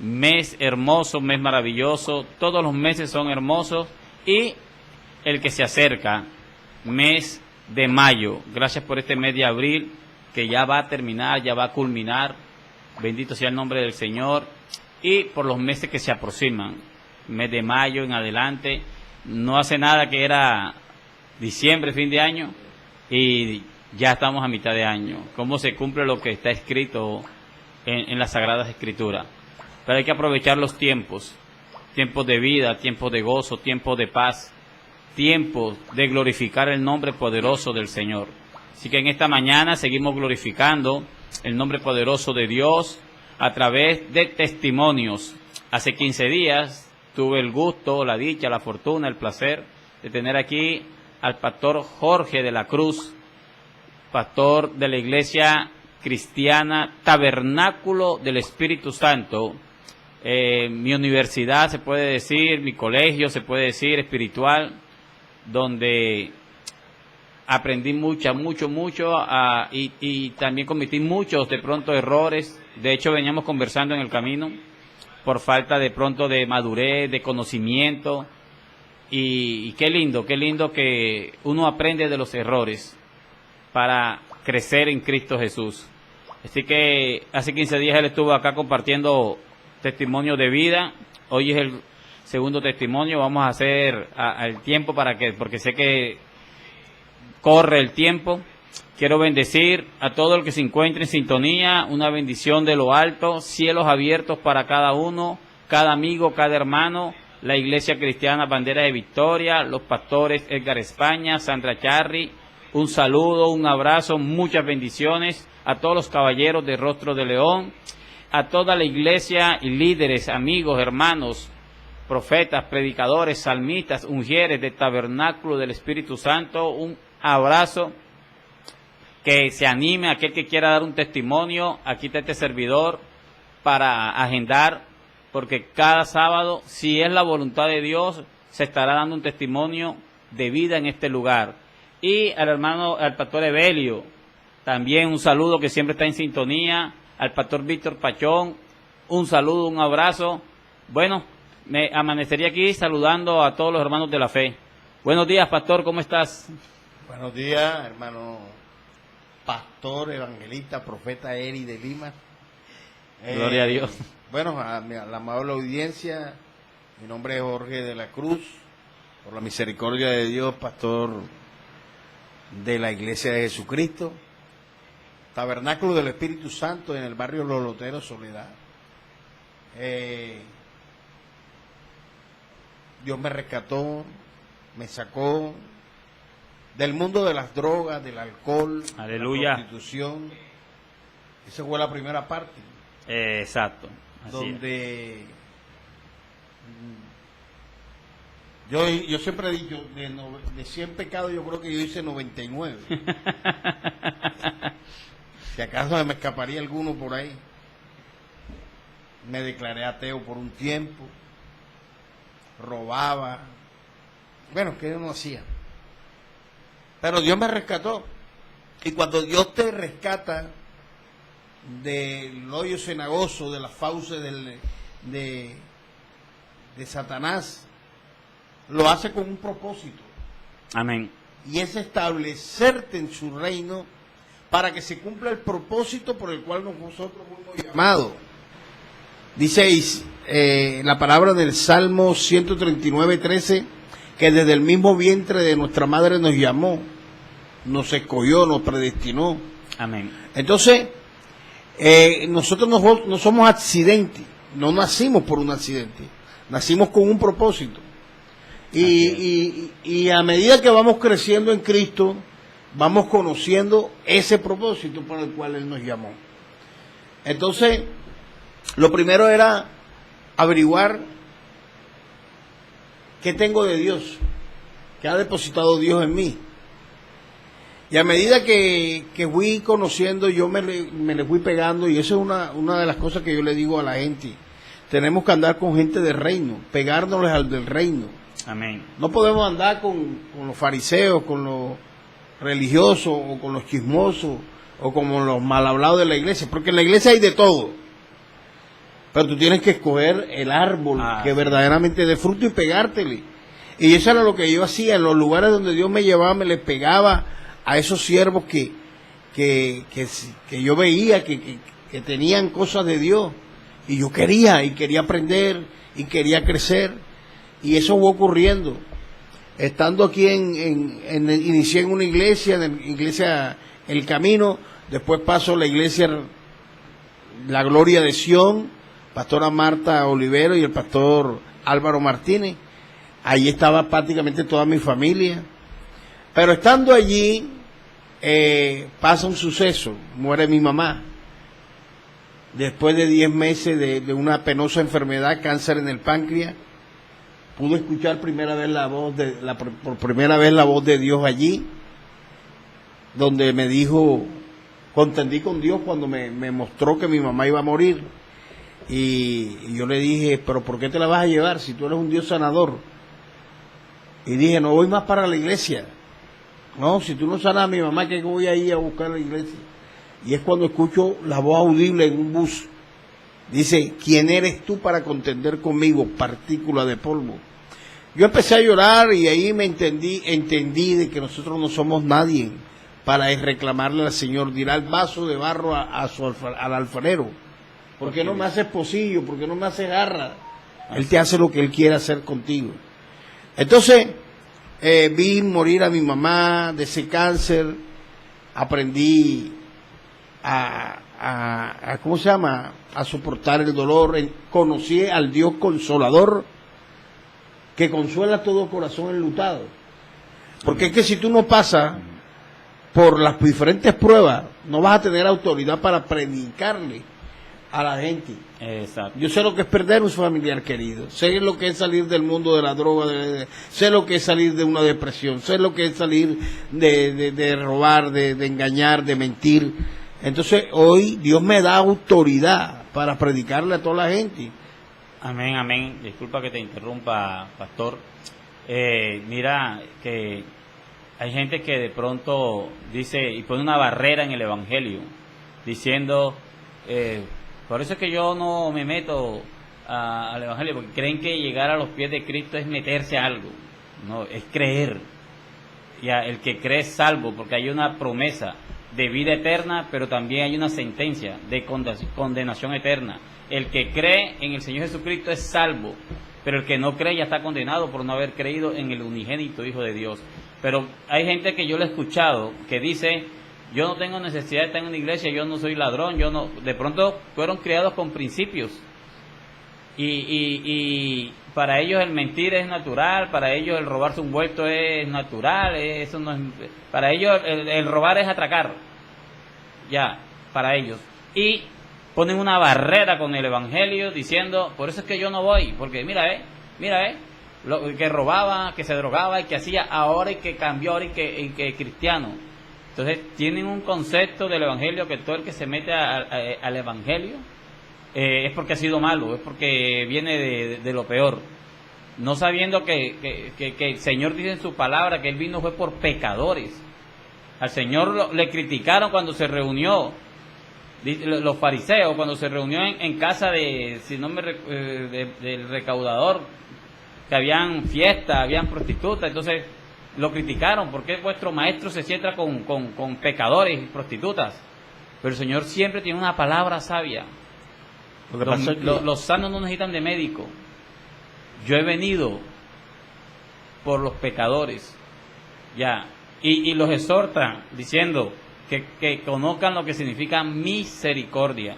mes hermoso, mes maravilloso, todos los meses son hermosos, y el que se acerca, mes de mayo. Gracias por este mes de abril, que ya va a terminar, ya va a culminar, bendito sea el nombre del Señor, y por los meses que se aproximan, mes de mayo en adelante. No hace nada que era diciembre, fin de año, y ya estamos a mitad de año. ¿Cómo se cumple lo que está escrito en las Sagradas Escrituras? Pero hay que aprovechar los tiempos, tiempos de vida, tiempos de gozo, tiempos de paz, tiempos de glorificar el nombre poderoso del Señor. Así que en esta mañana seguimos glorificando el nombre poderoso de Dios a través de testimonios. Hace 15 días tuve el gusto, la dicha, la fortuna, el placer de tener aquí al pastor Jorge de la Cruz, pastor de la Iglesia Cristiana Tabernáculo del Espíritu Santo. Mi universidad, se puede decir, mi colegio, se puede decir, espiritual, donde aprendí mucho, y también cometí muchos de pronto errores. De hecho, veníamos conversando en el camino por falta de pronto de madurez, de conocimiento, y qué lindo que uno aprende de los errores para crecer en Cristo Jesús. Así que hace 15 días él estuvo acá compartiendo testimonio de vida. Hoy es el segundo testimonio. Vamos a hacer el tiempo porque sé que corre el tiempo. Quiero bendecir a todo el que se encuentre en sintonía, una bendición de lo alto, cielos abiertos para cada uno, cada amigo, cada hermano, la Iglesia Cristiana Bandera de Victoria, los pastores Edgar España, Sandra Charri. Un saludo, un abrazo, muchas bendiciones a todos los caballeros de Rostro de León, a toda la iglesia y líderes, amigos, hermanos, profetas, predicadores, salmistas, ungieres del Tabernáculo del Espíritu Santo. Un abrazo, que se anime aquel que quiera dar un testimonio. Aquí está este servidor para agendar, porque cada sábado, si es la voluntad de Dios, se estará dando un testimonio de vida en este lugar. Y al hermano, al pastor Evelio, también un saludo, que siempre está en sintonía. Al pastor Víctor Pachón, un saludo, un abrazo. Bueno, me amanecería aquí saludando a todos los hermanos de la fe. Buenos días, pastor, ¿cómo estás? Buenos días, hermano pastor, evangelista, profeta Eri de Lima. Gloria a Dios. Bueno, a la amable audiencia, mi nombre es Jorge de la Cruz, por la misericordia de Dios, pastor de la Iglesia de Jesucristo, Tabernáculo del Espíritu Santo, en el barrio Los Loteros, Soledad. Dios me rescató, me sacó del mundo de las drogas, del alcohol, aleluya, de la prostitución. Esa fue la primera parte. Exacto. Donde yo siempre he dicho, de 100 pecados yo creo que yo hice 99. Si acaso me escaparía alguno por ahí. Me declaré ateo por un tiempo, robaba, bueno, que yo no hacía. Pero Dios me rescató. Y cuando Dios te rescata del hoyo cenagoso, de las fauces de Satanás, lo hace con un propósito. Amén. Y es establecerte en su reino para que se cumpla el propósito por el cual nosotros fuimos llamados. Dice la palabra del Salmo 139:13, que desde el mismo vientre de nuestra madre nos llamó, nos escogió, nos predestinó. Amén. Entonces, nosotros no somos accidentes, no nacimos por un accidente, nacimos con un propósito. Y a medida que vamos creciendo en Cristo, vamos conociendo ese propósito por el cual Él nos llamó. Entonces, lo primero era averiguar qué tengo de Dios, qué ha depositado Dios en mí. Y a medida que fui conociendo, yo me le fui pegando, y eso es una de las cosas que yo le digo a la gente. Tenemos que andar con gente del reino, pegárnosles al del reino. Amén. No podemos andar con los fariseos, con los religiosos, o con los chismosos, o con los mal hablados de la iglesia, porque en la iglesia hay de todo. pero tú tienes que escoger el árbol que verdaderamente dé fruto y pegártele. Y eso era lo que yo hacía, en los lugares donde Dios me llevaba, me le pegaba a esos siervos que yo veía que tenían cosas de Dios, y yo quería aprender, y quería crecer, y eso fue ocurriendo. Estando aquí inicié en una iglesia, El Camino, después paso a la iglesia La Gloria de Sion, pastora Marta Olivero y el pastor Álvaro Martínez. Allí estaba prácticamente toda mi familia. Pero estando allí, pasa un suceso, muere mi mamá. Después de 10 meses de una penosa enfermedad, cáncer en el páncreas, pude escuchar por primera vez la voz de Dios allí, donde me dijo, contendí con Dios cuando me mostró que mi mamá iba a morir. Y yo le dije, pero ¿por qué te la vas a llevar si tú eres un Dios sanador? Y dije, no voy más para la iglesia. No, si tú no sanas a mi mamá, ¿qué voy a ir a buscar a la iglesia? Y es cuando escucho la voz audible en un bus. Dice, ¿quién eres tú para contender conmigo, partícula de polvo? Yo empecé a llorar y ahí entendí de que nosotros no somos nadie para reclamarle al Señor. Dirá el vaso de barro al alfarero, ¿por qué no me haces pocillo? ¿Por qué no me haces garra? Él te hace lo que Él quiere hacer contigo. Entonces, vi morir a mi mamá de ese cáncer, aprendí ¿cómo se llama? A soportar el dolor, conocí al Dios consolador, que consuela todo corazón enlutado. Porque es que si tú no pasas por las diferentes pruebas, no vas a tener autoridad para predicarle a la gente. Exacto. Yo sé lo que es perder un familiar querido, sé lo que es salir del mundo de la droga, sé lo que es salir de una depresión, sé lo que es salir de robar, de engañar, de mentir. Entonces hoy Dios me da autoridad para predicarle a toda la gente. Amén, amén. Disculpa que te interrumpa, pastor. Mira que hay gente que de pronto dice y pone una barrera en el evangelio, diciendo, por eso es que yo no me meto al evangelio, porque creen que llegar a los pies de Cristo es meterse a algo. No, es creer. Ya, el que cree es salvo, porque hay una promesa de vida eterna, pero también hay una sentencia de condenación eterna. El que cree en el Señor Jesucristo es salvo, pero el que no cree ya está condenado por no haber creído en el unigénito Hijo de Dios. Pero hay gente que yo le he escuchado que dice, yo no tengo necesidad de estar en una iglesia, yo no soy ladrón, yo no. De pronto fueron criados con principios y para ellos el mentir es natural, para ellos el robarse un vuelto es natural, eso no es, para ellos el robar es atracar, ya, para ellos. Y ponen una barrera con el evangelio diciendo, por eso es que yo no voy, porque mira, lo que robaba, que se drogaba y que hacía ahora y que cambió ahora y que cristiano. Entonces tienen un concepto del evangelio que todo el que se mete al evangelio es porque ha sido malo, es porque viene de lo peor, no sabiendo que el Señor dice en su palabra que Él vino fue por pecadores. Al Señor le criticaron cuando se reunió, los fariseos, cuando se reunió en casa del recaudador, que habían fiestas, habían prostitutas. Entonces lo criticaron, ¿por qué vuestro maestro se sienta con pecadores y prostitutas? Pero el Señor siempre tiene una palabra sabia. Los sanos no necesitan de médico. Yo he venido por los pecadores, ya, y los exhorta diciendo que conozcan lo que significa misericordia.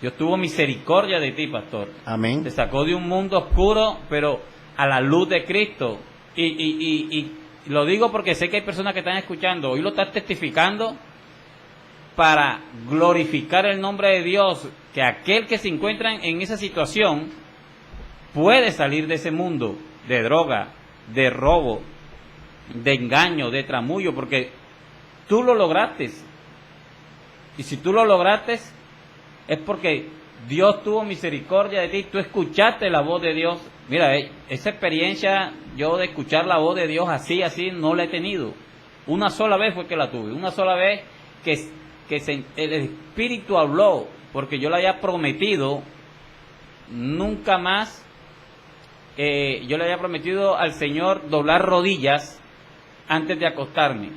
Dios tuvo misericordia de ti, pastor. Amén. Te sacó de un mundo oscuro, pero a la luz de Cristo. Y lo digo porque sé que hay personas que están escuchando, hoy lo están testificando para glorificar el nombre de Dios, que aquel que se encuentra en esa situación puede salir de ese mundo de droga, de robo, de engaño, de tramullo, porque tú lo lograste. Y si tú lo lograste, es porque Dios tuvo misericordia de ti, tú escuchaste la voz de Dios. Mira, esa experiencia yo de escuchar la voz de Dios así, no la he tenido. Una sola vez fue que la tuve, una sola vez que el Espíritu habló, porque yo le había prometido nunca más, yo le había prometido al Señor doblar rodillas antes de acostarme.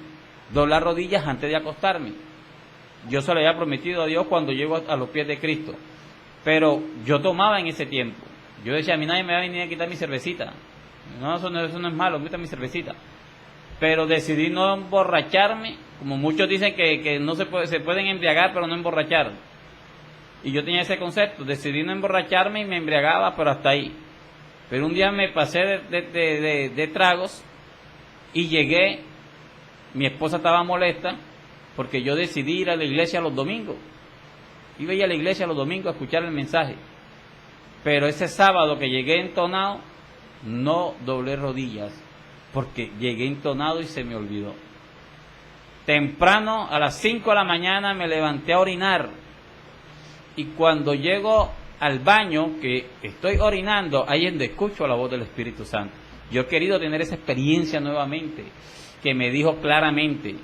Doblar rodillas antes de acostarme. Yo se lo había prometido a Dios cuando llego a los pies de Cristo. Pero yo tomaba en ese tiempo. Yo decía, a mí nadie me va a venir a quitar mi cervecita. No, eso no es malo, me quita mi cervecita. Pero decidí no emborracharme, como muchos dicen que no se pueden embriagar, pero no emborrachar. Y yo tenía ese concepto, decidí no emborracharme y me embriagaba, pero hasta ahí. Pero un día me pasé de tragos y llegué, mi esposa estaba molesta, porque yo decidí ir a la iglesia los domingos. Iba a ir a la iglesia los domingos a escuchar el mensaje. Pero ese sábado que llegué entonado, no doblé rodillas, porque llegué entonado y se me olvidó. Temprano, a las 5 de la mañana, me levanté a orinar. Y cuando llego al baño, que estoy orinando, ahí es donde escucho la voz del Espíritu Santo. Yo he querido tener esa experiencia nuevamente, que me dijo claramente,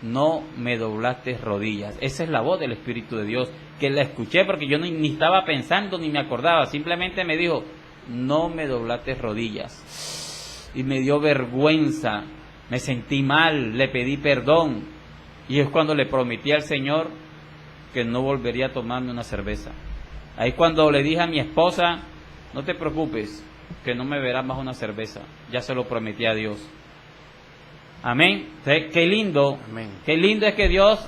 no me doblaste rodillas. Esa es la voz del Espíritu de Dios, que la escuché porque yo ni estaba pensando ni me acordaba, simplemente me dijo, no me doblaste rodillas. Y me dio vergüenza, me sentí mal, le pedí perdón. Y es cuando le prometí al Señor que no volvería a tomarme una cerveza. Ahí cuando le dije a mi esposa, no te preocupes, que no me verás más una cerveza. Ya se lo prometí a Dios. Amén. Entonces, qué lindo, amén. Qué lindo es que Dios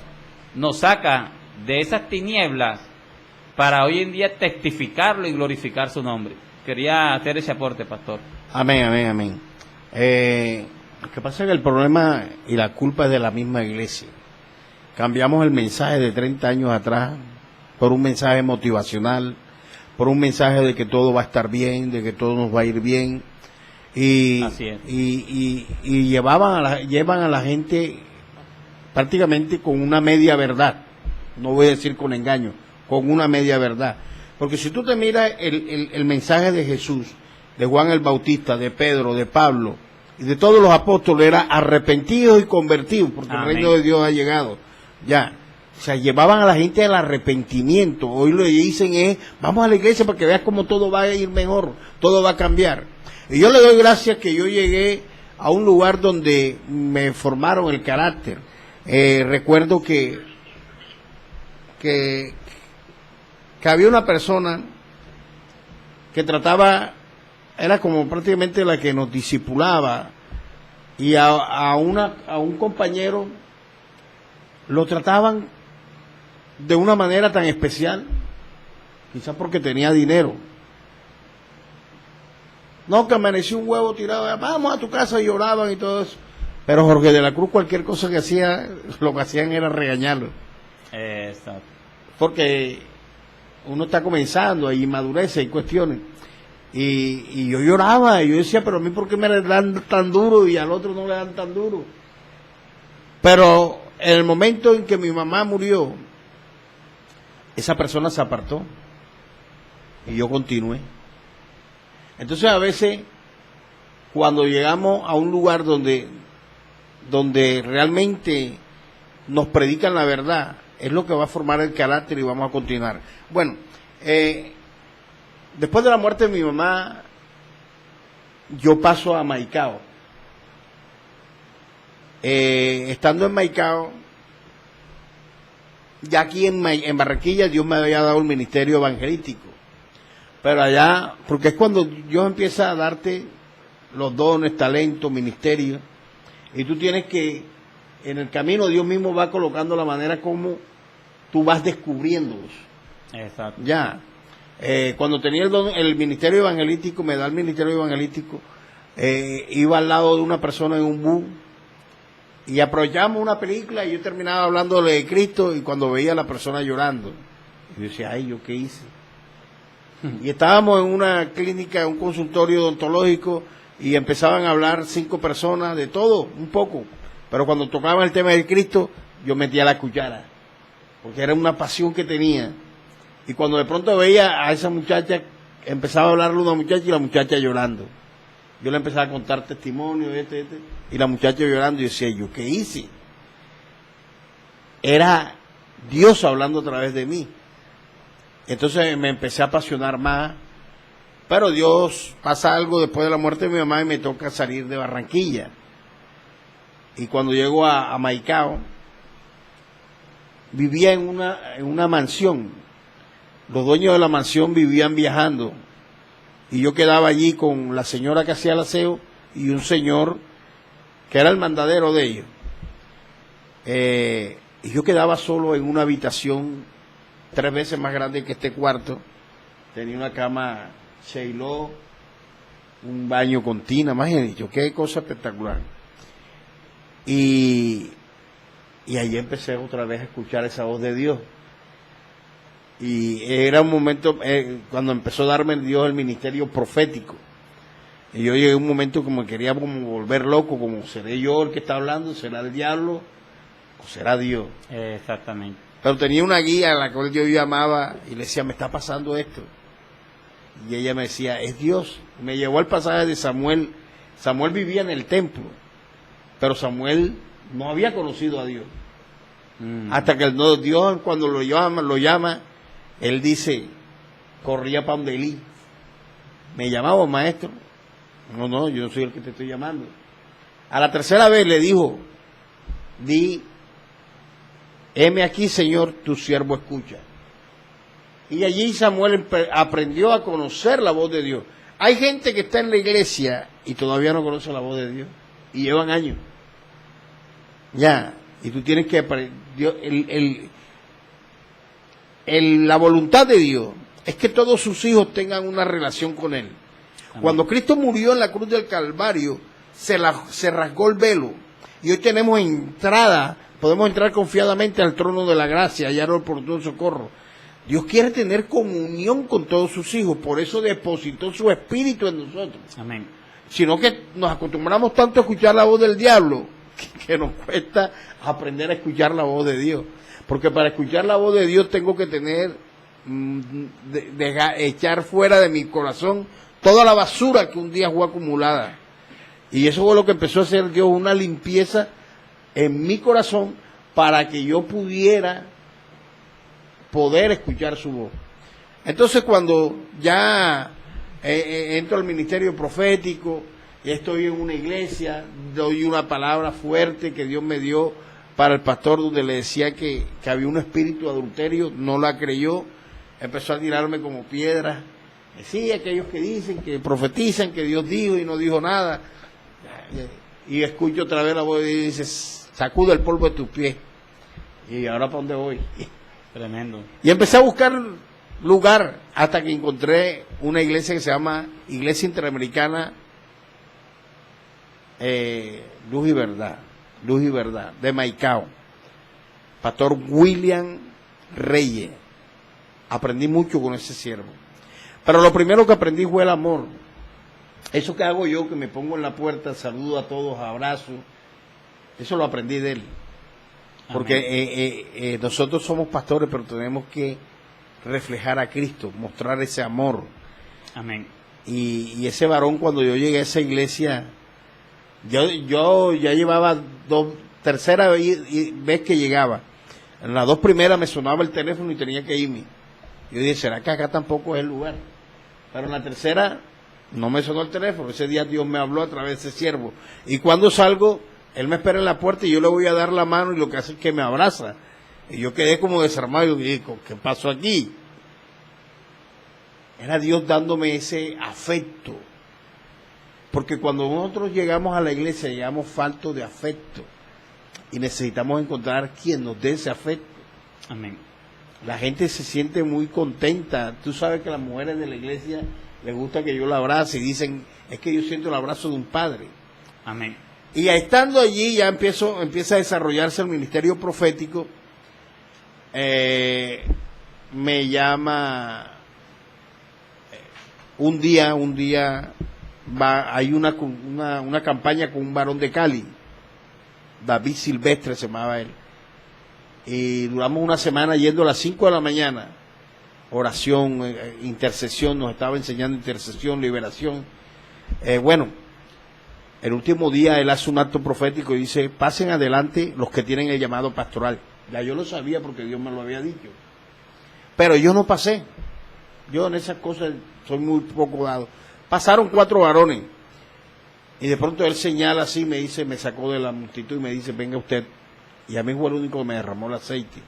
nos saca de esas tinieblas para hoy en día testificarlo y glorificar su nombre. Quería hacer ese aporte, pastor. Amén, amén, amén. Lo que pasa es que el problema y la culpa es de la misma iglesia. Cambiamos el mensaje de 30 años atrás por un mensaje motivacional, por un mensaje de que todo va a estar bien, de que todo nos va a ir bien. Así es. Y llevan a la gente prácticamente con una media verdad. No voy a decir con engaño, con una media verdad. Porque si tú te miras el mensaje de Jesús, de Juan el Bautista, de Pedro, de Pablo y de todos los apóstoles, era arrepentidos y convertidos, porque amén. el reino de Dios ha llegado. Ya. O sea, llevaban a la gente al arrepentimiento. Hoy lo que dicen es, vamos a la iglesia para que veas cómo todo va a ir mejor, todo va a cambiar. Y yo le doy gracias que yo llegué a un lugar donde me formaron el carácter. Recuerdo que había una persona que trataba, era como prácticamente la que nos discipulaba, y a un compañero lo trataban de una manera tan especial, quizás porque tenía dinero. No, que amaneció un huevo tirado, vamos a tu casa, y lloraban y todo eso. Pero Jorge de la Cruz, cualquier cosa que hacía, lo que hacían era regañarlo. Exacto. Porque uno está comenzando, hay inmadurez, hay cuestiones. Y yo lloraba, y yo decía, pero a mí ¿por qué me le dan tan duro y al otro no le dan tan duro? Pero en el momento en que mi mamá murió, esa persona se apartó y yo continué. Entonces a veces cuando llegamos a un lugar donde realmente nos predican la verdad, es lo que va a formar el carácter y vamos a continuar. Bueno, después de la muerte de mi mamá, yo paso a Maicao. Estando en Maicao, ya aquí en Barranquilla Dios me había dado el ministerio evangelístico, pero allá, porque es cuando Dios empieza a darte los dones, talentos, ministerios, y tú tienes que, en el camino Dios mismo va colocando la manera como tú vas descubriéndolos. Exacto. Ya, cuando tenía el ministerio evangelístico, me da el ministerio evangelístico, iba al lado de una persona en un bus, y aprovechamos una película y yo terminaba hablándole de Cristo, y cuando veía a la persona llorando, yo decía, ay, ¿yo qué hice? Y estábamos en una clínica, un consultorio odontológico, y empezaban a hablar 5 personas de todo, un poco, pero cuando tocaban el tema de Cristo, yo metía la cuchara, porque era una pasión que tenía. Y cuando de pronto veía a esa muchacha, empezaba a hablarle a una muchacha y la muchacha llorando. Yo le empezaba a contar testimonios, y la muchacha llorando, y decía, ¿yo qué hice? Era Dios hablando a través de mí. Entonces me empecé a apasionar más, pero Dios pasa algo después de la muerte de mi mamá y me toca salir de Barranquilla. Y cuando llego a Maicao, vivía en una mansión. Los dueños de la mansión vivían viajando y yo quedaba allí con la señora que hacía el aseo y un señor que era el mandadero de ellos. Y yo quedaba solo en una habitación 3 veces más grande que este cuarto. Tenía una cama Sheiló, un baño con tina, imagínense, yo, qué cosa espectacular. Y ahí empecé otra vez a escuchar esa voz de Dios. Y era un momento cuando empezó a darme Dios el ministerio profético. Y yo llegué a un momento como quería como volver loco, como seré yo el que está hablando, será el diablo o será Dios. Exactamente. Pero tenía una guía a la cual yo llamaba y le decía, me está pasando esto. Y ella me decía, es Dios. Me llevó al pasaje de Samuel. Samuel vivía en el templo, pero Samuel no había conocido a Dios. Hasta que Dios cuando lo llama, él dice, corría para donde Elí. Me llamaba, maestro. No, yo no soy el que te estoy llamando. A la 3ª vez le dijo, heme aquí, Señor, tu siervo escucha. Y allí Samuel aprendió a conocer la voz de Dios. Hay gente que está en la iglesia y todavía no conoce la voz de Dios. Y llevan años. Ya. Y tú tienes que aprender. La voluntad de Dios es que todos sus hijos tengan una relación con Él. Amén. Cuando Cristo murió en la cruz del Calvario, se rasgó el velo. Y hoy tenemos entrada, podemos entrar confiadamente al trono de la gracia, hallar oportuno socorro. Dios quiere tener comunión con todos sus hijos, por eso depositó su espíritu en nosotros. Amén. Sino que nos acostumbramos tanto a escuchar la voz del diablo, que nos cuesta aprender a escuchar la voz de Dios. Porque para escuchar la voz de Dios tengo que tener, echar fuera de mi corazón toda la basura que un día fue acumulada. Y eso fue lo que empezó a hacer Dios, una limpieza en mi corazón para que yo pudiera poder escuchar su voz. Entonces cuando ya entro al ministerio profético, estoy en una iglesia, doy una palabra fuerte que Dios me dio para el pastor, donde le decía que había un espíritu adulterio, no la creyó, empezó a tirarme como piedras. Sí, aquellos que dicen, que profetizan, que Dios dijo y no dijo nada. Y escucho otra vez la voz de Dios y dice, sacude el polvo de tus pies. ¿Y ahora para dónde voy? Tremendo. Y empecé a buscar lugar hasta que encontré una iglesia que se llama Iglesia Interamericana Luz y Verdad, de Maicao. Pastor William Reyes. Aprendí mucho con ese siervo. Pero lo primero que aprendí fue el amor. Eso que hago yo, que me pongo en la puerta, saludo a todos, abrazo, eso lo aprendí de él. Porque nosotros somos pastores, pero tenemos que reflejar a Cristo, mostrar ese amor. Amén. Y ese varón, cuando yo llegué a esa iglesia, yo ya llevaba tercera vez que llegaba. En las 2 primeras me sonaba el teléfono y tenía que irme. Yo dije, ¿será que acá tampoco es el lugar? Pero en la tercera no me sonó el teléfono. Ese día Dios me habló a través de ese siervo. Y cuando salgo, él me espera en la puerta y yo le voy a dar la mano y lo que hace es que me abraza. Y yo quedé como desarmado y digo, ¿qué pasó aquí? Era Dios dándome ese afecto. Porque cuando nosotros llegamos a la iglesia, llegamos faltos de afecto. Y necesitamos encontrar quien nos dé ese afecto. Amén. La gente se siente muy contenta. Tú sabes que las mujeres de la iglesia les gusta que yo la abrace y dicen, es que yo siento el abrazo de un padre. Amén. Y estando allí ya empieza a desarrollarse el ministerio profético. Me llama un día hay una campaña con un varón de Cali, David Silvestre se llamaba él, y duramos una semana yendo a las 5 de la mañana, oración, intercesión, nos estaba enseñando intercesión, liberación. Bueno, el último día él hace un acto profético y dice, pasen adelante los que tienen el llamado pastoral. Ya yo lo sabía porque Dios me lo había dicho, pero yo no pasé. Yo en esas cosas soy muy poco dado. Pasaron 4 varones. Y de pronto él señala así, me dice, me sacó de la multitud y me dice, venga usted. Y a mí fue el único que me derramó el aceite.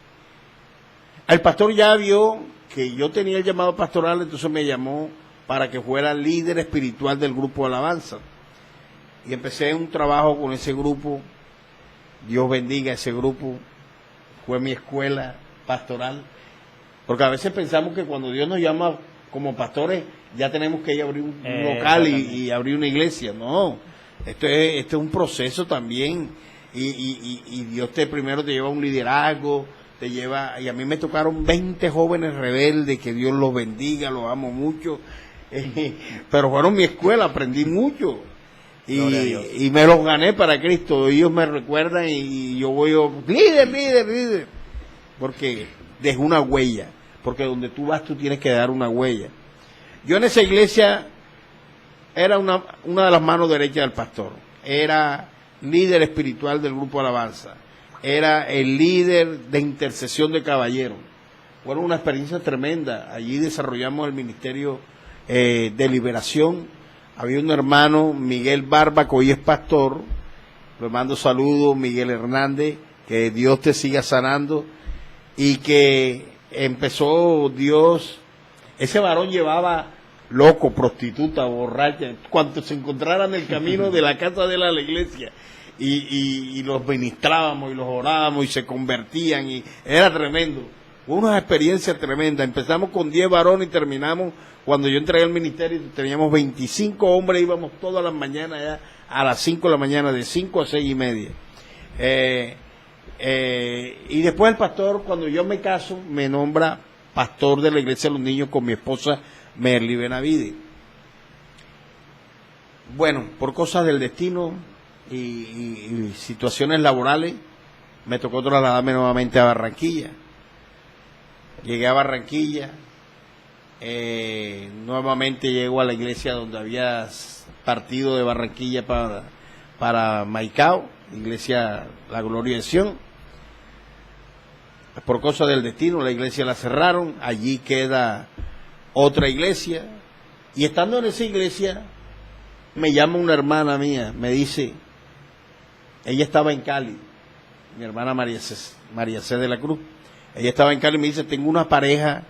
El pastor ya vio que yo tenía el llamado pastoral, entonces me llamó para que fuera líder espiritual del grupo de alabanza. Y empecé un trabajo con ese grupo. Dios bendiga ese grupo. Fue mi escuela pastoral. Porque a veces pensamos que cuando Dios nos llama como pastores, ya tenemos que ir a abrir un local y abrir una iglesia. No, esto es un proceso también. Y Dios primero te lleva a un liderazgo, te lleva, y a mí me tocaron 20 jóvenes rebeldes, que Dios los bendiga, los amo mucho. Pero fueron mi escuela, aprendí mucho. Y me los gané para Cristo. Ellos me recuerdan y yo voy, líder. Porque dejé una huella. Porque donde tú vas, tú tienes que dar una huella. Yo en esa iglesia era una de las manos derechas del pastor. Era líder espiritual del grupo Alabanza. Era el líder de intercesión de caballeros. Fue una experiencia tremenda. Allí desarrollamos el ministerio de liberación. Había un hermano, Miguel Barba, que hoy es pastor. Le mando saludos, Miguel Hernández. Que Dios te siga sanando. Y que empezó Dios. Ese varón llevaba loco, prostituta, borracha, cuanto se encontrara en el camino de la casa de él a la iglesia. Y los ministrábamos y los orábamos y se convertían. Y era tremendo. Una experiencia tremenda. Empezamos con 10 varones y terminamos, cuando yo entré al ministerio, teníamos 25 hombres, íbamos todas las mañanas ya, a las 5 de la mañana, de 5 a 6 y media. Y después el pastor, cuando yo me caso, me nombra pastor de la iglesia de los niños con mi esposa Merly Benavide. Bueno, por cosas del destino y situaciones laborales, me tocó trasladarme nuevamente a Barranquilla. Llegué a Barranquilla, nuevamente llego a la iglesia donde había partido de Barranquilla para Maicao, iglesia La Gloria de Sion. Por cosas del destino, la iglesia la cerraron, allí queda otra iglesia, y estando en esa iglesia, me llama una hermana mía, me dice, ella estaba en Cali, mi hermana María C. de la Cruz, ella estaba en Cali y me dice, tengo una pareja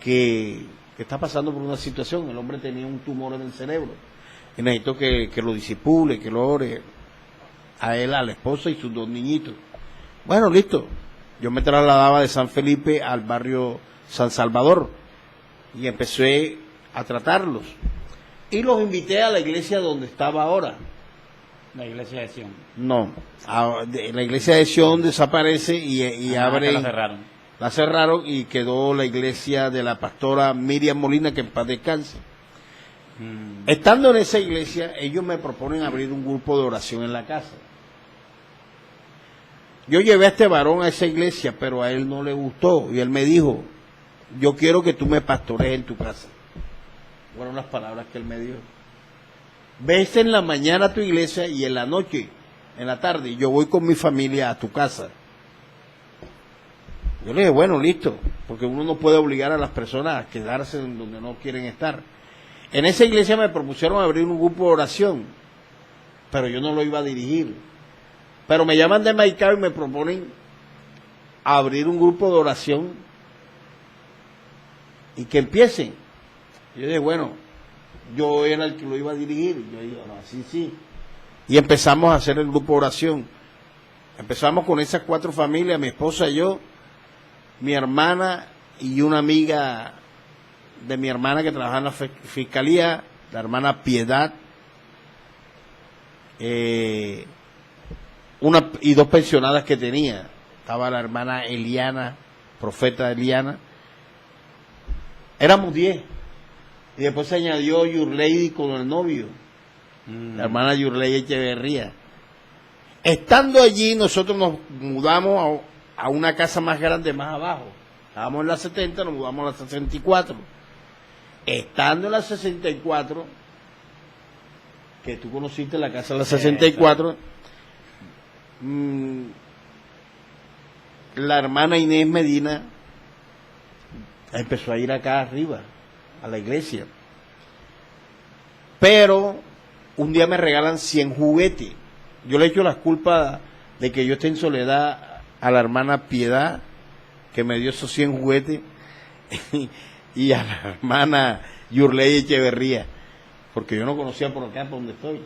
que está pasando por una situación, el hombre tenía un tumor en el cerebro, y necesito que lo disipule, que lo ore a él, a la esposa y sus 2 niñitos. Bueno, listo. Yo me trasladaba de San Felipe al barrio San Salvador y empecé a tratarlos. Y los invité a la iglesia donde estaba ahora. La iglesia de Sion. No, la iglesia de Sion desaparece y abre. La cerraron. La cerraron y quedó la iglesia de la pastora Miriam Molina, que en paz descanse. Estando en esa iglesia, ellos me proponen abrir un grupo de oración en la casa. Yo llevé a este varón a esa iglesia, pero a él no le gustó. Y él me dijo, yo quiero que tú me pastorees en tu casa. Fueron las palabras que él me dio. Ves en la mañana a tu iglesia y en la noche, en la tarde, yo voy con mi familia a tu casa. Yo le dije, bueno, listo, porque uno no puede obligar a las personas a quedarse en donde no quieren estar. En esa iglesia me propusieron abrir un grupo de oración, pero yo no lo iba a dirigir. Pero me llaman de Maicao y me proponen abrir un grupo de oración y que empiecen. Yo dije, bueno, yo era el que lo iba a dirigir. Yo dije, no, sí. Y empezamos a hacer el grupo de oración. Empezamos con esas 4 familias, mi esposa y yo, mi hermana y una amiga de mi hermana que trabajaba en la fiscalía, la hermana Piedad, una y 2 pensionadas que tenía. Estaba la hermana Eliana, profeta Eliana. Éramos 10. Y después se añadió Yurlady con el novio, la hermana Yurlady Echeverría. Estando allí, nosotros nos mudamos a una casa más grande más abajo. Estábamos en la 70, nos mudamos a la 64. Estando en la 64, que tú conociste la casa de la 64, la hermana Inés Medina empezó a ir acá arriba, a la iglesia. Pero un día me regalan 100 juguetes. Yo le echo las culpas de que yo esté en soledad a la hermana Piedad, que me dio esos 100 juguetes, y a la hermana Yurley Echeverría, porque yo no conocía por acá, por donde estoy.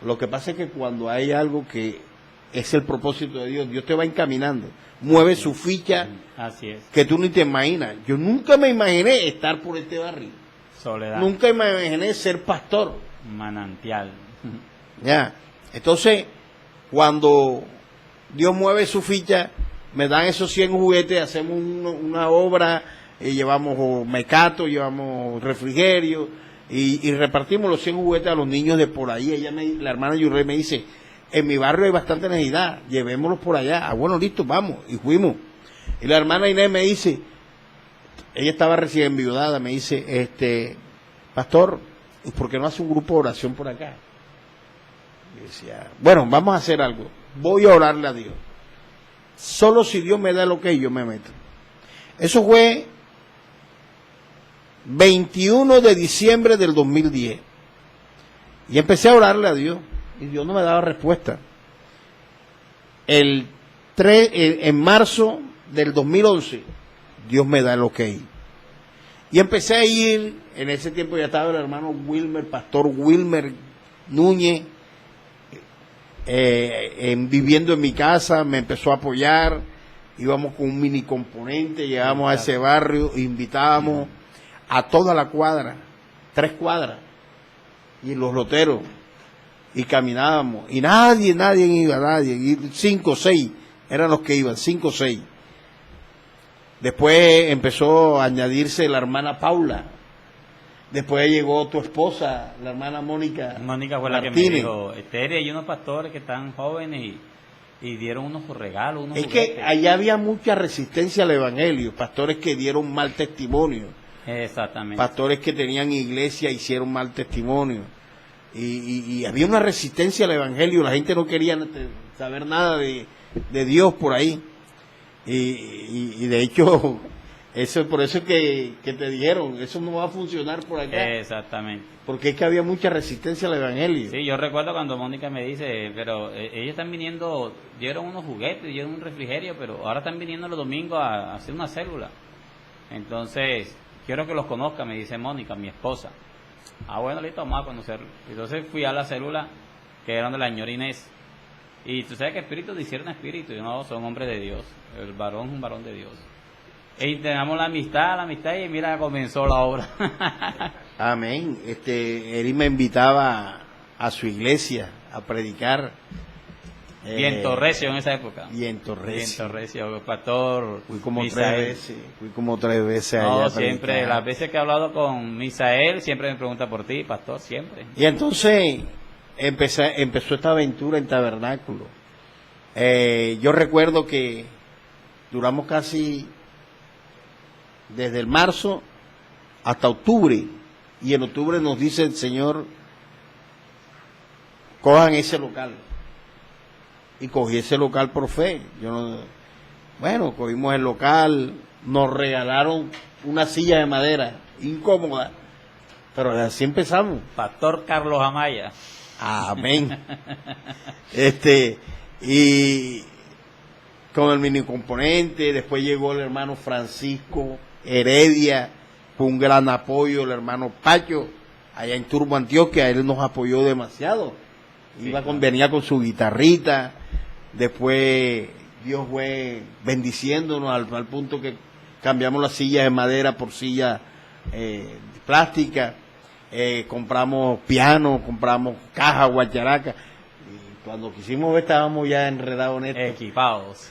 Lo que pasa es que cuando hay algo que es el propósito de Dios, Dios te va encaminando, mueve su ficha. Así es. Que tú ni te imaginas. Yo nunca me imaginé estar por este barrio. Soledad. Nunca me imaginé ser pastor. Manantial. Ya. Entonces, cuando Dios mueve su ficha, me dan esos 100 juguetes, hacemos una obra, llevamos mecato, llevamos refrigerio, y repartimos los 100 juguetes a los niños de por ahí. La hermana Yurre me dice, en mi barrio hay bastante necesidad, llevémoslos por allá. Ah, bueno, listo, vamos. Y fuimos. Y la hermana Inés me dice, ella estaba recién enviudada, me dice, pastor, ¿por qué no hace un grupo de oración por acá? Y decía, bueno, vamos a hacer algo, voy a orarle a Dios. Solo si Dios me da lo que yo me meto. Eso fue 21 de diciembre del 2010. Y empecé a orarle a Dios, y Dios no me daba respuesta. En marzo del 2011, Dios me da el ok. Y empecé a ir, en ese tiempo ya estaba el hermano Wilmer, pastor Wilmer Núñez, viviendo en mi casa, me empezó a apoyar, íbamos con un mini componente, llegamos a ese barrio, invitábamos a toda la cuadra, 3 cuadras, y los loteros, y caminábamos, y nadie iba, y 5 o 6 eran los que iban, 5 o 6. Después empezó a añadirse la hermana Paula. Después llegó tu esposa, la hermana Mónica. Mónica fue la que me dijo, Esther, hay unos pastores que están jóvenes y dieron unos regalos, unos juguetes. Que allá había mucha resistencia al evangelio, pastores que dieron mal testimonio. Exactamente. Pastores que tenían iglesia hicieron mal testimonio. Y había una resistencia al evangelio, la gente no quería saber nada de Dios por ahí. Y de hecho, por eso es que te dijeron, eso no va a funcionar por acá. Exactamente. Porque es que había mucha resistencia al evangelio. Sí, yo recuerdo cuando Mónica me dice, pero ellos están viniendo, dieron unos juguetes, dieron un refrigerio, pero ahora están viniendo los domingos a hacer una célula. Entonces, quiero que los conozca, me dice Mónica, mi esposa. Ah, bueno, listo, vamos a conocerlo. Entonces fui a la célula, que eran de la señora Inés. Y tú sabes que espíritus hicieron espíritu, no, son hombres de Dios. El varón es un varón de Dios. Y tenemos la amistad, y mira, comenzó la obra. Amén. Él me invitaba a su iglesia a predicar. Viento recio en esa época. Viento recio. Pastor. Fui como 3 veces allá. No, siempre, las veces que he hablado con Misael, siempre me pregunta por ti, pastor, siempre. Y entonces empezó esta aventura en Tabernáculo. Yo recuerdo que duramos casi desde el marzo hasta octubre, y en octubre nos dice el Señor, cojan ese local. Y cogí ese local por fe. Cogimos el local, nos regalaron una silla de madera incómoda, pero así empezamos. Pastor Carlos Amaya. Amén. Y con el mini componente, después llegó el hermano Francisco Heredia, con un gran apoyo, el hermano Pacho, allá en Turbo, Antioquia, él nos apoyó demasiado. Venía con su guitarrita, después Dios fue bendiciéndonos al punto que cambiamos las sillas de madera por sillas plásticas, compramos piano, compramos caja, guacharaca. Cuando quisimos ver, estábamos ya enredados en esto. Equipados.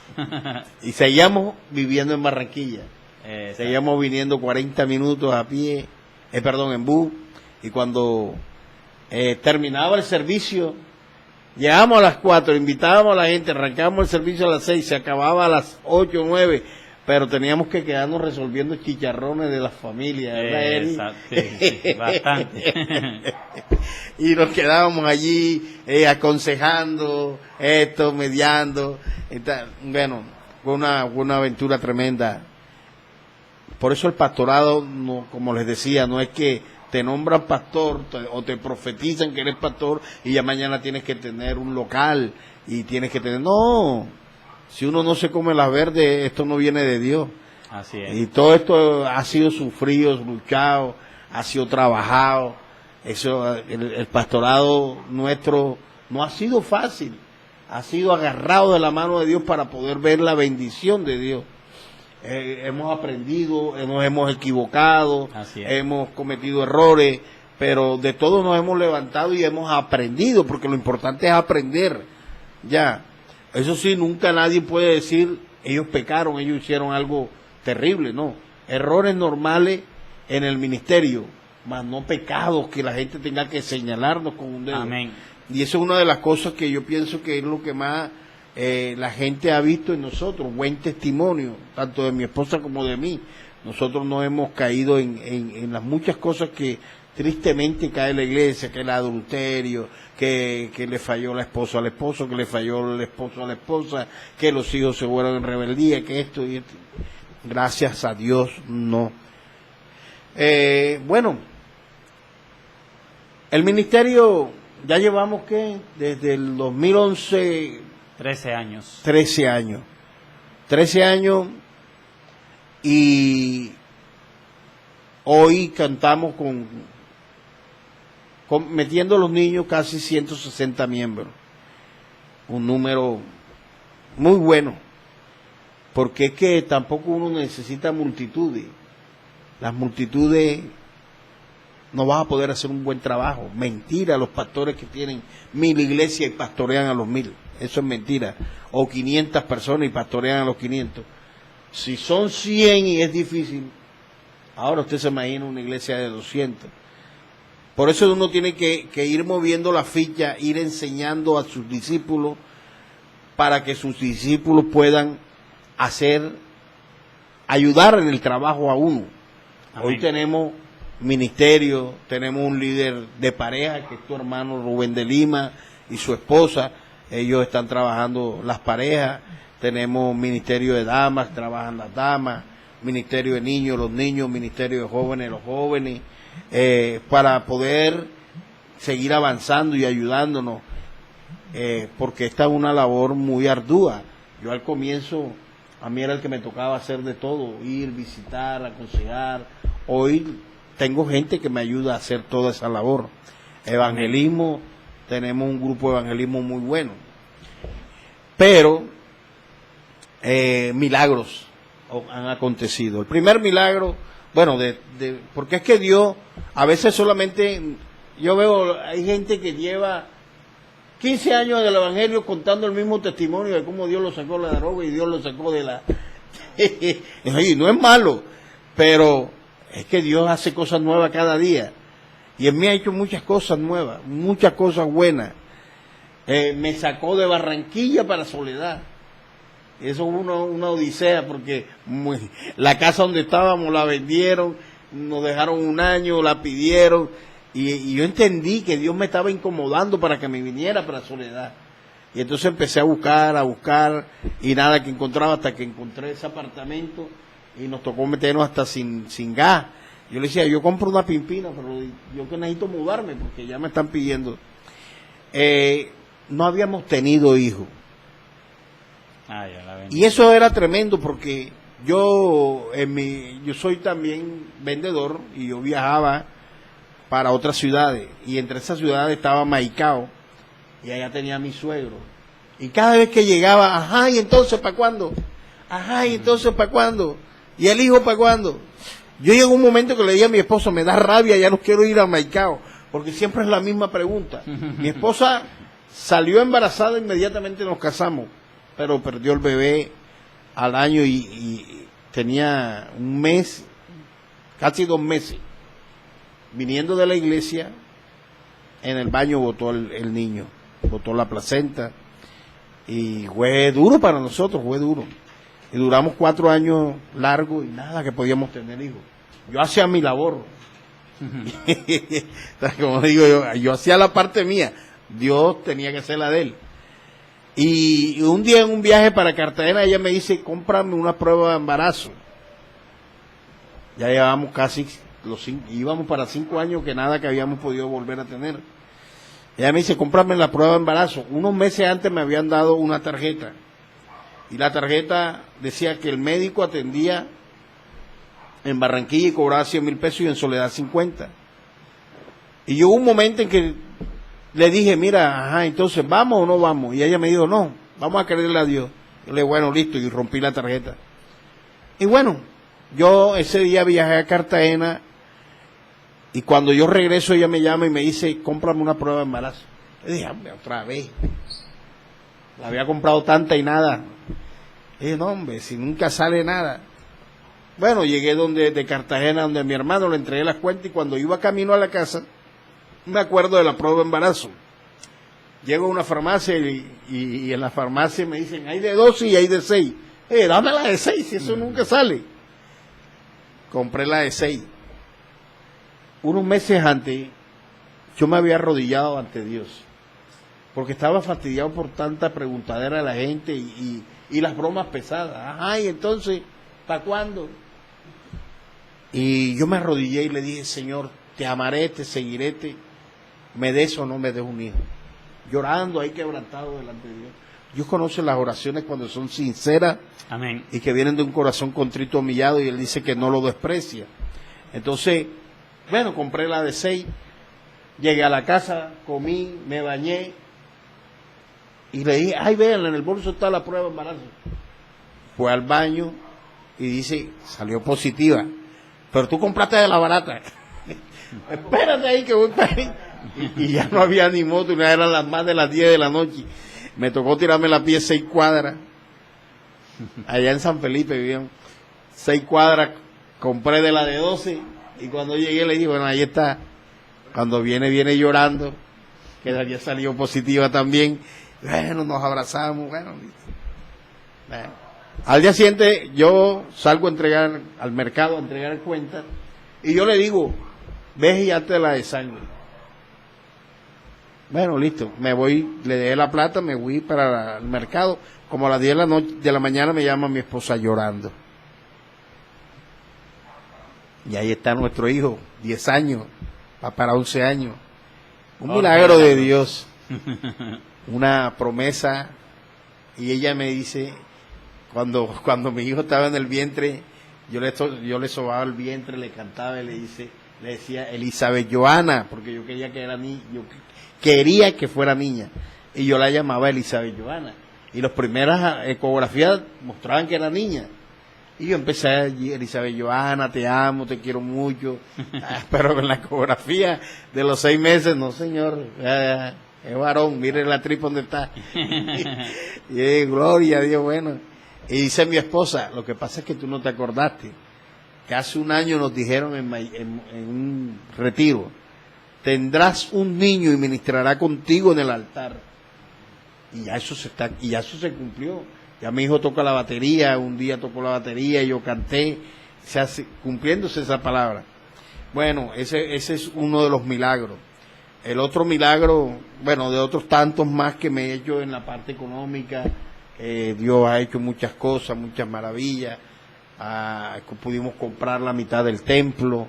Y seguíamos viviendo en Barranquilla. Seguíamos viniendo 40 minutos a pie, en bus. Y cuando terminaba el servicio, llegamos a las 4, invitábamos a la gente, arrancábamos el servicio a las 6, se acababa a las 8 o 9, pero teníamos que quedarnos resolviendo chicharrones de las familias, ¿verdad, Eri? Sí, bastante. Y nos quedábamos allí aconsejando, mediando. Bueno, fue una aventura tremenda. Por eso el pastorado, no, como les decía, no es que te nombran pastor o te profetizan que eres pastor y ya mañana tienes que tener un local y tienes que tener... No, si uno no se come las verdes, esto no viene de Dios. Así es. Y todo esto ha sido sufrido, luchado, ha sido trabajado. Eso, el pastorado nuestro no ha sido fácil, ha sido agarrado de la mano de Dios para poder ver la bendición de Dios. Hemos aprendido, nos hemos equivocado, hemos cometido errores, pero de todo nos hemos levantado y hemos aprendido, porque lo importante es aprender. Ya, eso sí, nunca nadie puede decir, ellos pecaron, ellos hicieron algo terrible, no. Errores normales en el ministerio, mas no pecados que la gente tenga que señalarnos con un dedo. Amén. Y eso es una de las cosas que yo pienso que es lo que más la gente ha visto en nosotros, buen testimonio, tanto de mi esposa como de mí. Nosotros no hemos caído en las muchas cosas que tristemente cae la iglesia, que el adulterio, que le falló la esposa al esposo, que le falló el esposo a la esposa, que los hijos se fueron en rebeldía, que esto y esto. Gracias a Dios, no. Bueno, el ministerio ya llevamos, ¿qué? Desde el 2011... 13 años. 13 años. 13 años y hoy cantamos metiendo a los niños casi 160 miembros. Un número muy bueno, porque es que tampoco uno necesita multitudes. Las multitudes no vas a poder hacer un buen trabajo. Mentira, los pastores que tienen 1000 iglesias y pastorean a los 1000. Eso es mentira. O 500 personas y pastorean a los 500. Si son 100 y es difícil, ahora usted se imagina una iglesia de 200. Por eso uno tiene que ir moviendo la ficha, ir enseñando a sus discípulos para que sus discípulos puedan ayudar en el trabajo a uno. Amén. Hoy tenemos ministerio, tenemos un líder de pareja que es tu hermano Rubén de Lima y su esposa. Ellos están trabajando las parejas. Tenemos ministerio de damas, trabajan las damas, ministerio de niños, los niños, ministerio de jóvenes, los jóvenes, para poder seguir avanzando y ayudándonos, porque esta es una labor muy ardua. Yo al comienzo, a mí era el que me tocaba hacer de todo, ir, visitar, aconsejar. Hoy tengo gente que me ayuda a hacer toda esa labor. Evangelismo, tenemos un grupo de evangelismo muy bueno. Pero milagros han acontecido. El primer milagro, bueno, porque es que Dios, a veces solamente, yo veo, hay gente que lleva 15 años del evangelio contando el mismo testimonio de cómo Dios lo sacó de la droga y Dios lo sacó de la... Y no es malo, pero es que Dios hace cosas nuevas cada día. Y en mí ha hecho muchas cosas nuevas, muchas cosas buenas. Me sacó de Barranquilla para Soledad. Eso fue una odisea, porque la casa donde estábamos la vendieron, nos dejaron un año, la pidieron, y yo entendí que Dios me estaba incomodando para que me viniera para Soledad. Y entonces empecé a buscar, y nada que encontraba, hasta que encontré ese apartamento, y nos tocó meternos hasta sin gas. Yo le decía, yo compro una pimpina, pero yo que necesito mudarme, porque ya me están pidiendo. No habíamos tenido hijos. Y eso era tremendo, porque yo soy también vendedor, y yo viajaba para otras ciudades, y entre esas ciudades estaba Maicao, y allá tenía a mi suegro. Y cada vez que llegaba, ajá, ¿y entonces para cuándo? Ajá, ¿y entonces para cuándo? ¿Y el hijo para cuándo? Yo llego a un momento que le dije a mi esposa, me da rabia, ya no quiero ir a Maicao, porque siempre es la misma pregunta. Mi esposa salió embarazada, inmediatamente nos casamos, pero perdió el bebé al año y tenía un mes, casi 2 meses. Viniendo de la iglesia, en el baño botó el niño, botó la placenta, y fue duro para nosotros, fue duro. Y duramos 4 años largos y nada que podíamos tener hijos. Yo hacía mi labor. Como digo yo hacía la parte mía. Dios tenía que hacer la de él. Y un día en un viaje para Cartagena, ella me dice, cómprame una prueba de embarazo. Ya llevábamos casi íbamos para 5 años que nada que habíamos podido volver a tener. Ella me dice, cómprame la prueba de embarazo. Unos meses antes me habían dado una tarjeta. Y la tarjeta decía que el médico atendía en Barranquilla y cobraba 100.000 pesos y en Soledad 50. Y yo hubo un momento en que le dije, mira, ajá, entonces, ¿vamos o no vamos? Y ella me dijo, no, vamos a creerle a Dios. Yo le dije, bueno, listo, y rompí la tarjeta. Y bueno, yo ese día viajé a Cartagena y cuando yo regreso ella me llama y me dice, cómprame una prueba de embarazo. Le dije, hombre, otra vez. La había comprado tanta y nada. Le dije, no, hombre, si nunca sale nada. Bueno, llegué de Cartagena, donde mi hermano le entregué las cuentas y cuando iba camino a la casa, me acuerdo de la prueba de embarazo. Llego a una farmacia y en la farmacia me dicen, hay de 12 y hay de 6. Dame la de 6, si eso nunca sale. Compré la de 6. Unos meses antes, yo me había arrodillado ante Dios, porque estaba fastidiado por tanta preguntadera de la gente y las bromas pesadas. Ajá, y entonces, ¿para cuándo? Y yo me arrodillé y le dije, Señor, te amaré, te seguiré, me des o no me des un hijo. Llorando ahí quebrantado delante de Dios. Dios conoce las oraciones cuando son sinceras. Amén. Y que vienen de un corazón contrito, humillado, y Él dice que no lo desprecia. Entonces, bueno, compré la de 6, llegué a la casa, comí, me bañé y le dije, ay, véanla, en el bolso está la prueba de embarazo. Fue al baño y dice, salió positiva, pero tú compraste de la barata. Espérate ahí que voy para ahí. Y ya no había ni moto, ya eran las más de las 10 de la noche. Me tocó tirarme la pie 6 cuadras. Allá en San Felipe vivían 6 cuadras, compré de la de 12 y cuando llegué le dije, bueno, ahí está. Cuando viene llorando, que había salido positiva también. Bueno, nos abrazamos, bueno. Al día siguiente yo salgo a entregar al mercado, a entregar cuentas, y yo le digo, ve y hazte la de sangre. Bueno, listo, me voy, le dejé la plata, me voy para el mercado. Como a las 10 de la mañana me llama mi esposa llorando. Y ahí está nuestro hijo, 10 años, va para 11 años. Un milagro de Dios, una promesa. Y ella me dice, cuando mi hijo estaba en el vientre, yo le sobaba el vientre, le cantaba y le decía Elizabeth Joana, porque yo quería que era niña, yo quería que fuera niña, y yo la llamaba Elizabeth Joana, y las primeras ecografías mostraban que era niña, y yo empecé a decir, Elizabeth Joana, te amo, te quiero mucho, pero en la ecografía de los 6 meses, no señor, es varón, mire la tripa donde está, y gloria a Dios, bueno, y dice mi esposa, lo que pasa es que tú no te acordaste, que hace un año nos dijeron en un retiro, tendrás un niño y ministrará contigo en el altar. Y ya eso se cumplió. Ya mi hijo toca la batería, un día tocó la batería y yo canté, cumpliéndose esa palabra. Bueno, ese es uno de los milagros. El otro milagro, bueno, de otros tantos más que me he hecho en la parte económica, Dios ha hecho muchas cosas, muchas maravillas. Pudimos comprar la mitad del templo,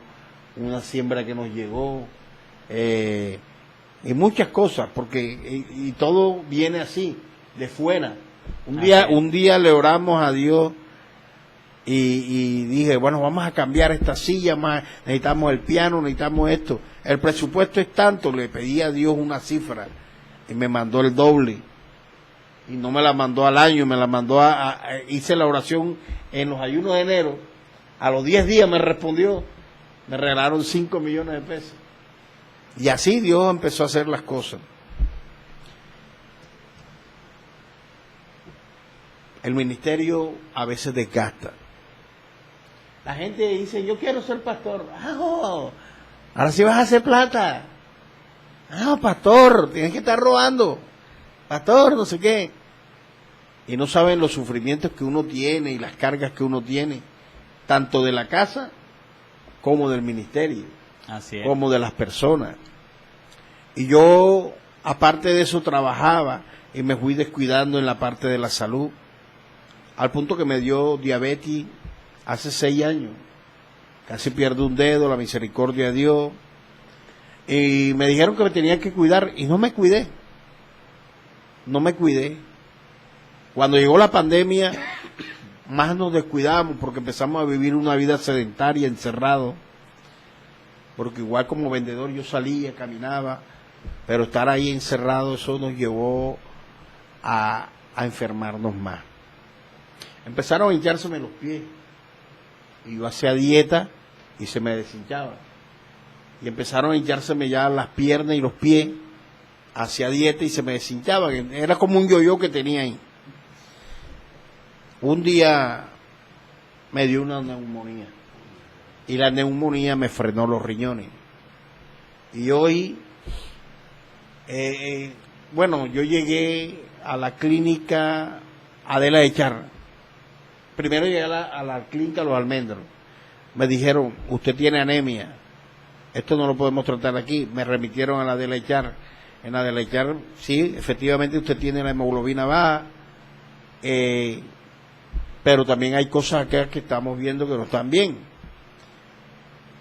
una siembra que nos llegó. Y muchas cosas, porque y todo viene así, de fuera. Un día le oramos a Dios y dije, bueno, vamos a cambiar esta silla, necesitamos el piano, necesitamos esto. El presupuesto es tanto, le pedí a Dios una cifra y me mandó el doble. Y no me la mandó al año, me la mandó hice la oración en los ayunos de enero. A los 10 días me respondió, me regalaron 5 millones de pesos. Y así Dios empezó a hacer las cosas. El ministerio a veces desgasta. La gente dice, yo quiero ser pastor. Ahora sí vas a hacer plata. Pastor, tienes que estar robando. Pastor, no sé qué. Y no saben los sufrimientos que uno tiene y las cargas que uno tiene, tanto de la casa como del ministerio. Así es. Como de las personas. Y yo, aparte de eso, trabajaba y me fui descuidando en la parte de la salud, al punto que me dio diabetes hace 6 años. casi pierdo un dedo, la misericordia de Dios. Y me dijeron que me tenía que cuidar y no me cuidé. No me cuidé. Cuando llegó la pandemia, más nos descuidamos porque empezamos a vivir una vida sedentaria, encerrado. Porque igual como vendedor yo salía, caminaba, pero estar ahí encerrado, eso nos llevó a enfermarnos más. Empezaron a hinchárseme los pies. Y yo hacía dieta y se me deshinchaba. Y empezaron a hinchárseme ya las piernas y los pies. Hacía dieta y se me deshinchaban. Era como un yo-yo que tenía ahí. Un día me dio una neumonía. Y la neumonía me frenó los riñones. Y hoy, bueno, yo llegué a la clínica Adela de Char. Primero llegué a la clínica Los Almendros. Me dijeron, usted tiene anemia. Esto no lo podemos tratar aquí. Me remitieron a la Adela de Char. En la Adela de Char, sí, efectivamente usted tiene la hemoglobina baja. Pero también hay cosas acá que estamos viendo que no están bien.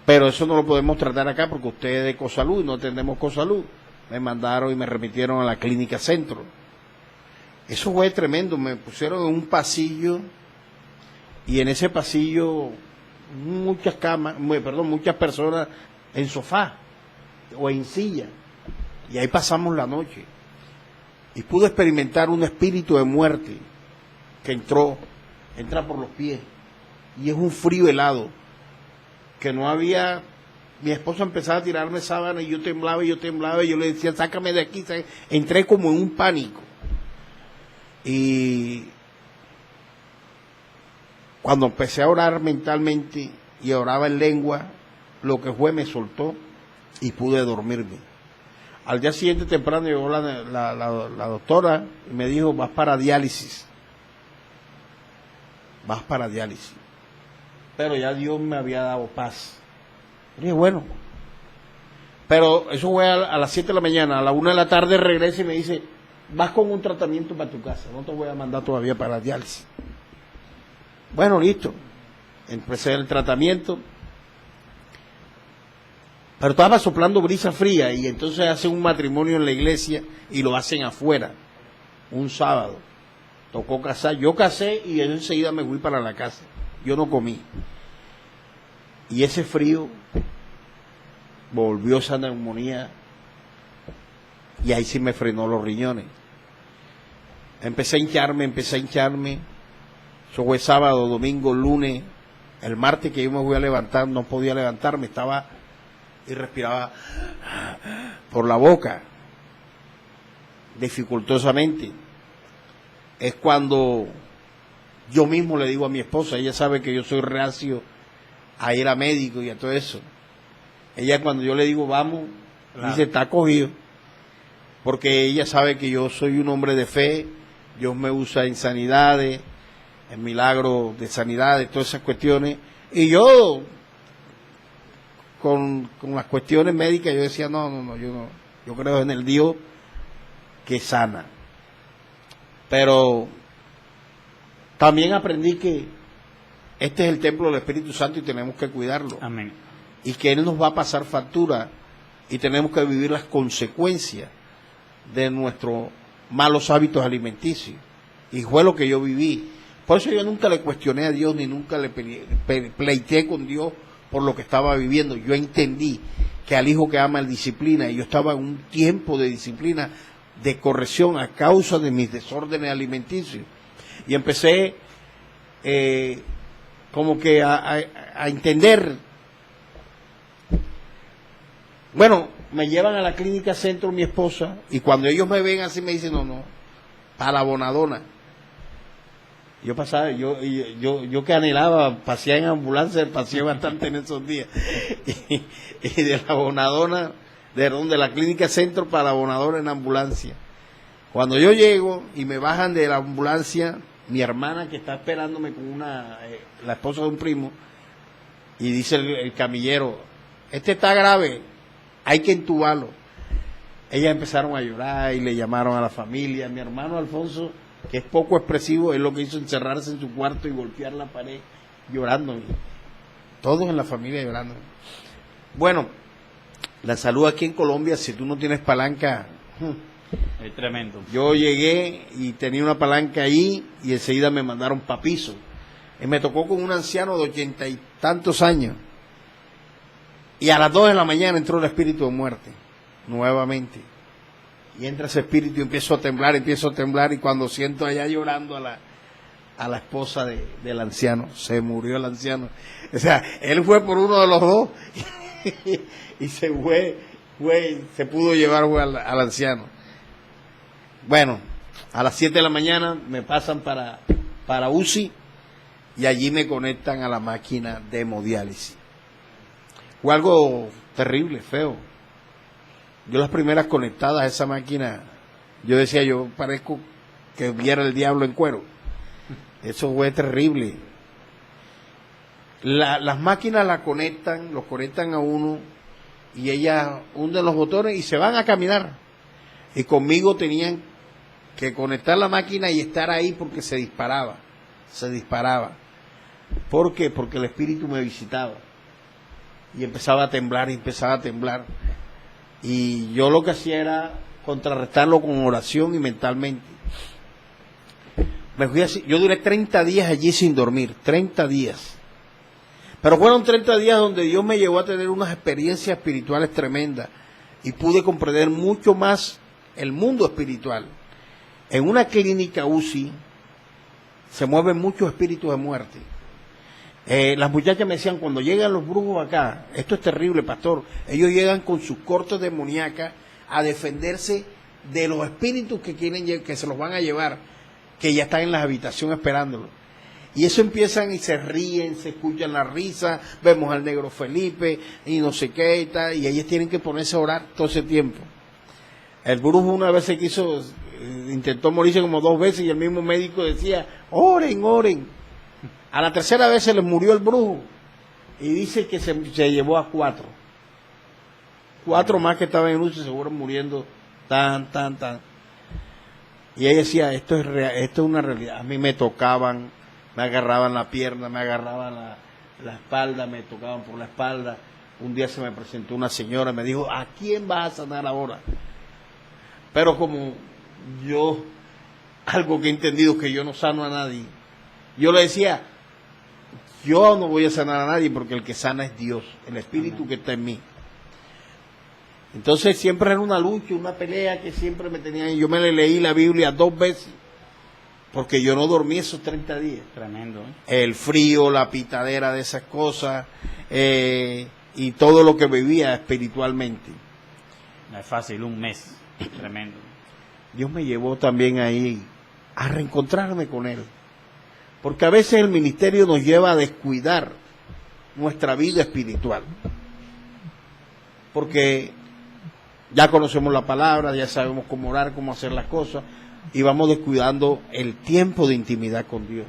Pero eso no lo podemos tratar acá porque usted es de Cosalud y no atendemos Cosalud. Me mandaron y me remitieron a la clínica Centro. Eso fue tremendo. Me pusieron en un pasillo y en ese pasillo muchas camas, muchas personas en sofá o en silla. Y ahí pasamos la noche. Y pude experimentar un espíritu de muerte que entra por los pies. Y es un frío helado. Que no había, mi esposa empezaba a tirarme sábana y yo temblaba, y yo le decía, sácame de aquí. Entré como en un pánico. Y cuando empecé a orar mentalmente y oraba en lengua, lo que fue me soltó y pude dormirme. Al día siguiente temprano llegó la doctora y me dijo, vas para diálisis. Pero ya Dios me había dado paz. Y dije, bueno. Pero eso fue a las 7 de la mañana. A la 1 de la tarde regresa y me dice, vas con un tratamiento para tu casa. No te voy a mandar todavía para la diálisis. Bueno, listo. Empecé el tratamiento. Pero estaba soplando brisa fría y entonces hacen un matrimonio en la iglesia y lo hacen afuera. Un sábado. Tocó casar. Yo casé y enseguida me fui para la casa. Yo no comí. Y ese frío volvió esa neumonía y ahí sí me frenó los riñones. Empecé a hincharme. Eso fue sábado, domingo, lunes. El martes que yo me voy a levantar, no podía levantarme, estaba y respiraba por la boca, dificultosamente. Es cuando yo mismo le digo a mi esposa, ella sabe que yo soy reacio a ir a médico y a todo eso. Ella cuando yo le digo vamos, claro, dice está cogido, porque ella sabe que yo soy un hombre de fe, Dios me usa en sanidades, en milagros de sanidades, todas esas cuestiones, y yo con las cuestiones médicas yo decía yo creo en el Dios que sana. Pero también aprendí que este es el templo del Espíritu Santo y tenemos que cuidarlo. Amén. Y que Él nos va a pasar factura y tenemos que vivir las consecuencias de nuestros malos hábitos alimenticios. Y fue lo que yo viví. Por eso yo nunca le cuestioné a Dios ni nunca le pleiteé con Dios por lo que estaba viviendo. Yo entendí que al hijo que ama el disciplina, y yo estaba en un tiempo de disciplina, de corrección a causa de mis desórdenes alimenticios. Y empecé como que a entender. Bueno, me llevan a la clínica Centro mi esposa, y cuando ellos me ven así me dicen, no, para la Bonadona. Yo pasaba, yo que anhelaba pasear en ambulancia, paseé bastante en esos días. Y de la Bonadona, de la clínica Centro para la Bonadona en ambulancia. Cuando yo llego y me bajan de la ambulancia, mi hermana que está esperándome con la esposa de un primo, y dice el camillero, este está grave, hay que entubarlo. Ellas empezaron a llorar y le llamaron a la familia. Mi hermano Alfonso, que es poco expresivo, es lo que hizo encerrarse en su cuarto y golpear la pared llorando. todos en la familia llorando. Bueno, la salud aquí en Colombia, si tú no tienes palanca, Es tremendo. yo llegué y tenía una palanca ahí y enseguida me mandaron pa' piso. Y me tocó con un anciano de 80 y tantos años. Y a las 2 de la mañana entró el espíritu de muerte, nuevamente. Y entra ese espíritu y empiezo a temblar, y cuando siento allá llorando a la esposa del anciano, se murió el anciano. O sea, él fue por uno de los dos y se se pudo llevar al anciano. Bueno, a las 7 de la mañana me pasan para UCI y allí me conectan a la máquina de hemodiálisis. Fue algo terrible, feo. Yo las primeras conectadas a esa máquina, yo decía, yo parezco que viera el diablo en cuero. Eso fue terrible. Las máquinas los conectan a uno y ellas hunden los botones y se van a caminar. Y conmigo tenían que conectar la máquina y estar ahí porque se disparaba. ¿Por qué? Porque el espíritu me visitaba. Y empezaba a temblar. Y yo lo que hacía era contrarrestarlo con oración y mentalmente. Yo duré 30 días allí sin dormir, 30 días. Pero fueron 30 días donde Dios me llevó a tener unas experiencias espirituales tremendas y pude comprender mucho más el mundo espiritual. En una clínica UCI se mueven muchos espíritus de muerte. Las muchachas me decían, cuando llegan los brujos acá, esto es terrible, pastor, ellos llegan con sus cortes demoníacas a defenderse de los espíritus que quieren, que se los van a llevar, que ya están en las habitaciones esperándolos. Y eso empiezan y se ríen, se escuchan la risa, vemos al negro Felipe y no sé qué y tal, y ellos tienen que ponerse a orar todo ese tiempo. El brujo una vez intentó morirse como 2 veces y el mismo médico decía, oren. A la tercera vez se les murió el brujo y dice que se llevó a 4. 4 más que estaban en luz y se fueron muriendo tan. Y ella decía, esto es una realidad. A mí me tocaban, me agarraban la pierna, me agarraban la espalda, me tocaban por la espalda. Un día se me presentó una señora, me dijo, ¿a quién vas a sanar ahora? Pero como yo, algo que he entendido que yo no sano a nadie, yo le decía, yo no voy a sanar a nadie porque el que sana es Dios, el espíritu que está en mí. Entonces siempre era una lucha, una pelea que siempre me tenían. Yo me leí la Biblia 2 veces porque yo no dormí esos 30 días. Tremendo. El frío, la pitadera de esas cosas y todo lo que vivía espiritualmente. No es fácil, un mes. Tremendo. Dios me llevó también ahí a reencontrarme con Él. Porque a veces el ministerio nos lleva a descuidar nuestra vida espiritual. Porque ya conocemos la palabra, ya sabemos cómo orar, cómo hacer las cosas, y vamos descuidando el tiempo de intimidad con Dios.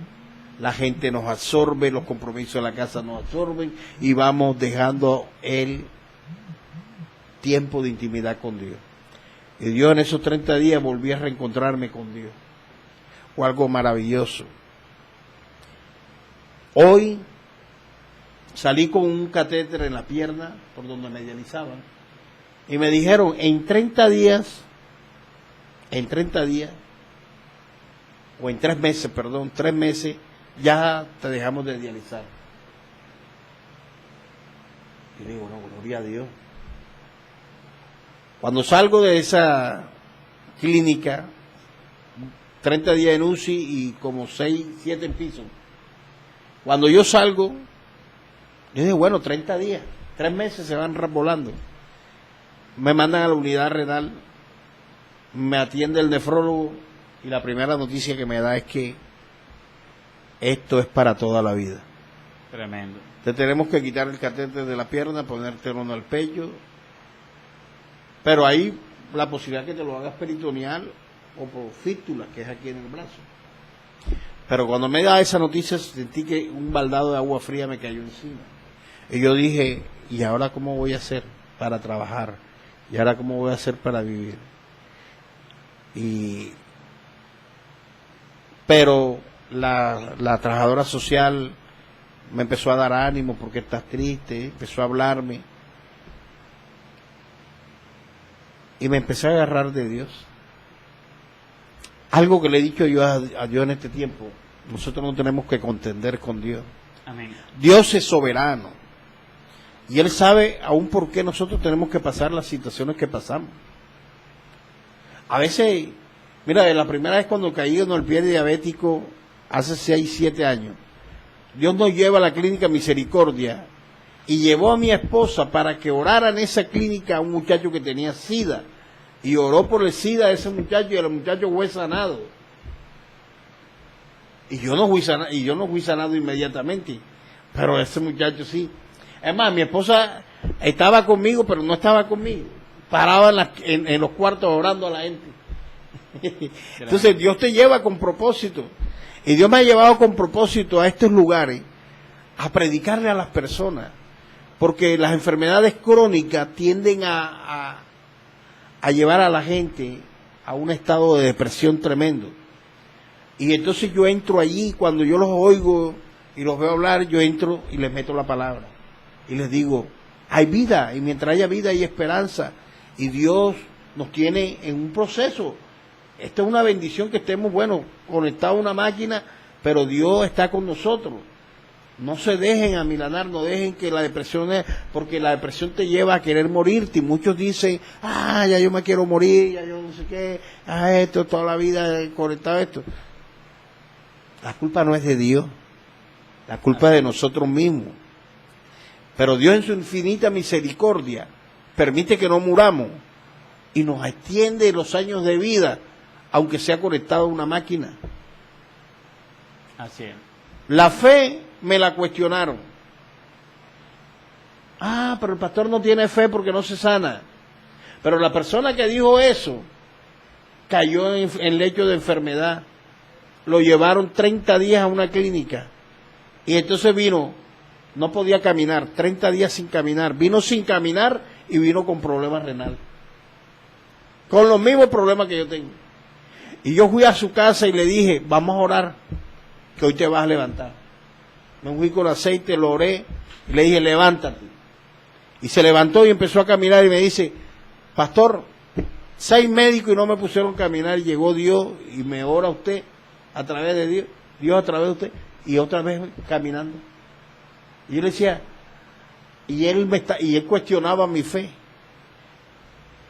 La gente nos absorbe, los compromisos de la casa nos absorben, y vamos dejando el tiempo de intimidad con Dios. Y Dios en esos 30 días volví a reencontrarme con Dios. Fue algo maravilloso. Hoy salí con un catéter en la pierna por donde me dializaban y me dijeron, en 30 días o en 3 meses, 3 meses, ya te dejamos de dializar. Y digo, no, gloria a Dios. Cuando salgo de esa clínica, 30 días en UCI y como 6, 7 en piso. Cuando yo salgo, yo digo, bueno, 30 días, 3 meses se van volando. Me mandan a la unidad renal, me atiende el nefrólogo y la primera noticia que me da es que esto es para toda la vida. Tremendo. Te tenemos que quitar el catéter de la pierna, ponerte uno al pecho, pero hay la posibilidad que te lo hagas peritoneal o por fístula, que es aquí en el brazo. Pero cuando me da esa noticia sentí que un baldado de agua fría me cayó encima. Y yo dije, ¿y ahora cómo voy a hacer para trabajar? ¿Y ahora cómo voy a hacer para vivir? Pero la trabajadora social me empezó a dar ánimo porque estás triste, empezó a hablarme. Y me empecé a agarrar de Dios. Algo que le he dicho yo a Dios en este tiempo, nosotros no tenemos que contender con Dios. Amén. Dios es soberano. Y Él sabe aún por qué nosotros tenemos que pasar las situaciones que pasamos. A veces, mira, la primera vez cuando caí en el pie diabético, hace 6, 7 años, Dios nos lleva a la clínica Misericordia y llevó a mi esposa para que orara en esa clínica a un muchacho que tenía SIDA. Y oró por el SIDA de ese muchacho y el muchacho fue sanado. Y yo no fui sanado inmediatamente, pero ese muchacho sí. Es más, mi esposa estaba conmigo, pero no estaba conmigo. Paraba en los cuartos orando a la gente. Entonces Dios te lleva con propósito. Y Dios me ha llevado con propósito a estos lugares a predicarle a las personas. Porque las enfermedades crónicas tienden a llevar a la gente a un estado de depresión tremendo. Y entonces yo entro allí, cuando yo los oigo y los veo hablar, yo entro y les meto la palabra. Y les digo, hay vida, y mientras haya vida hay esperanza. Y Dios nos tiene en un proceso. Esta es una bendición que estemos, bueno, conectados a una máquina, pero Dios está con nosotros. No se dejen amilanar, no dejen que la depresión, porque la depresión te lleva a querer morirte. Y muchos dicen, ya yo me quiero morir, ya yo no sé qué, esto, toda la vida conectado a esto. La culpa no es de Dios, la culpa es de nosotros mismos. Pero Dios en su infinita misericordia permite que no muramos y nos extiende los años de vida, aunque sea conectado a una máquina. Así es. La fe me la cuestionaron. Pero el pastor no tiene fe porque no se sana. Pero la persona que dijo eso cayó en lecho de enfermedad. Lo llevaron 30 días a una clínica. Y entonces vino, no podía caminar, 30 días sin caminar. Vino sin caminar y vino con problemas renales. Con los mismos problemas que yo tengo. Y yo fui a su casa y le dije, vamos a orar, que hoy te vas a levantar. Me fui con aceite, lo oré, y le dije, levántate. Y se levantó y empezó a caminar y me dice, pastor, 6 médicos y no me pusieron a caminar, y llegó Dios y me ora usted a través de Dios, Dios a través de usted, y otra vez caminando. Y yo le decía, y él cuestionaba mi fe.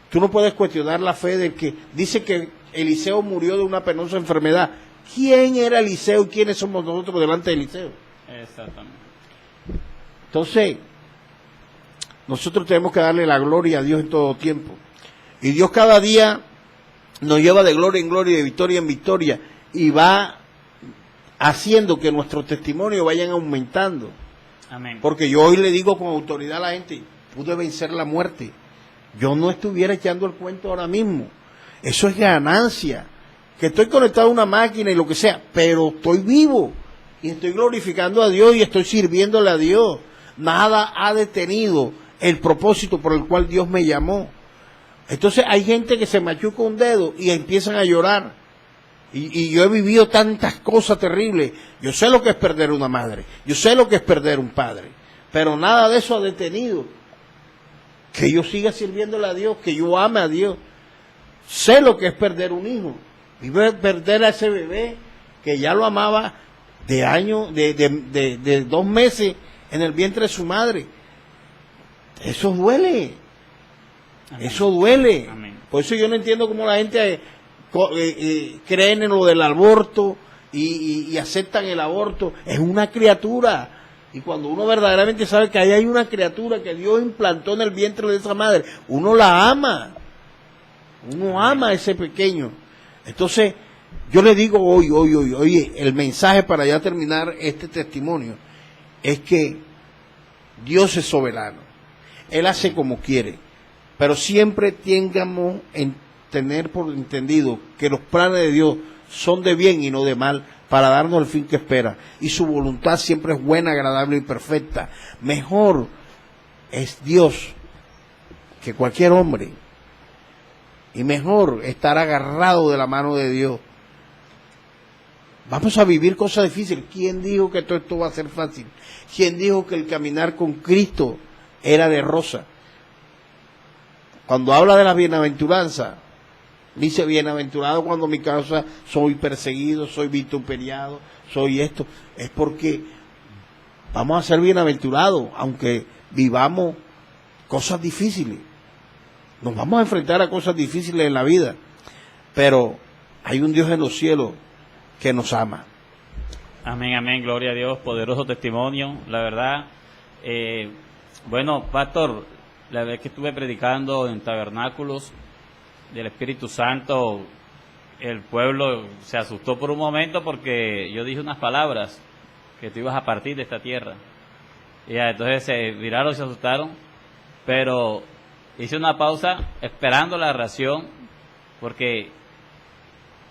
Tú no puedes cuestionar la fe del que dice que Eliseo murió de una penosa enfermedad. ¿Quién era Eliseo y quiénes somos nosotros delante de Eliseo? Exactamente. Entonces, nosotros tenemos que darle la gloria a Dios en todo tiempo. Y Dios cada día nos lleva de gloria en gloria y de victoria en victoria. Y va haciendo que nuestros testimonios vayan aumentando. Amén. Porque yo hoy le digo con autoridad a la gente, pude vencer la muerte. Yo no estuviera echando el cuento ahora mismo. Eso es ganancia. Que estoy conectado a una máquina y lo que sea, pero estoy vivo. Y estoy glorificando a Dios y estoy sirviéndole a Dios. Nada ha detenido el propósito por el cual Dios me llamó. Entonces hay gente que se machuca un dedo y empiezan a llorar. Y yo he vivido tantas cosas terribles. Yo sé lo que es perder una madre. Yo sé lo que es perder un padre. Pero nada de eso ha detenido que yo siga sirviéndole a Dios, que yo ame a Dios. Sé lo que es perder un hijo. Y perder a ese bebé que ya lo amaba de 2 meses en el vientre de su madre. Eso duele. Amén. Eso duele. Amén. Por eso yo no entiendo cómo la gente creen en lo del aborto y aceptan el aborto. Es una criatura. Y cuando uno verdaderamente sabe que ahí hay una criatura que Dios implantó en el vientre de esa madre, uno la ama. Uno ama a ese pequeño. Entonces, yo le digo hoy, el mensaje para ya terminar este testimonio, es que Dios es soberano. Él hace como quiere. Pero siempre tengamos tener por entendido que los planes de Dios son de bien y no de mal, para darnos el fin que espera. Y su voluntad siempre es buena, agradable y perfecta. Mejor es Dios que cualquier hombre. Y mejor estar agarrado de la mano de Dios Vamos a vivir cosas difíciles. ¿Quién dijo que todo esto va a ser fácil? ¿Quién dijo que el caminar con Cristo era de rosa? Cuando habla de las bienaventuranzas, dice, bienaventurado cuando mi causa soy perseguido, soy vituperiado, soy esto. Es porque vamos a ser bienaventurados, aunque vivamos cosas difíciles. Nos vamos a enfrentar a cosas difíciles en la vida, pero hay un Dios en los cielos que nos ama. Amén, amén, gloria a Dios, poderoso testimonio, la verdad. Bueno, pastor, la vez que estuve predicando en tabernáculos del Espíritu Santo, el pueblo se asustó por un momento porque yo dije unas palabras, que tú ibas a partir de esta tierra. Y ya, entonces se miraron y se asustaron, pero hice una pausa esperando la reacción, porque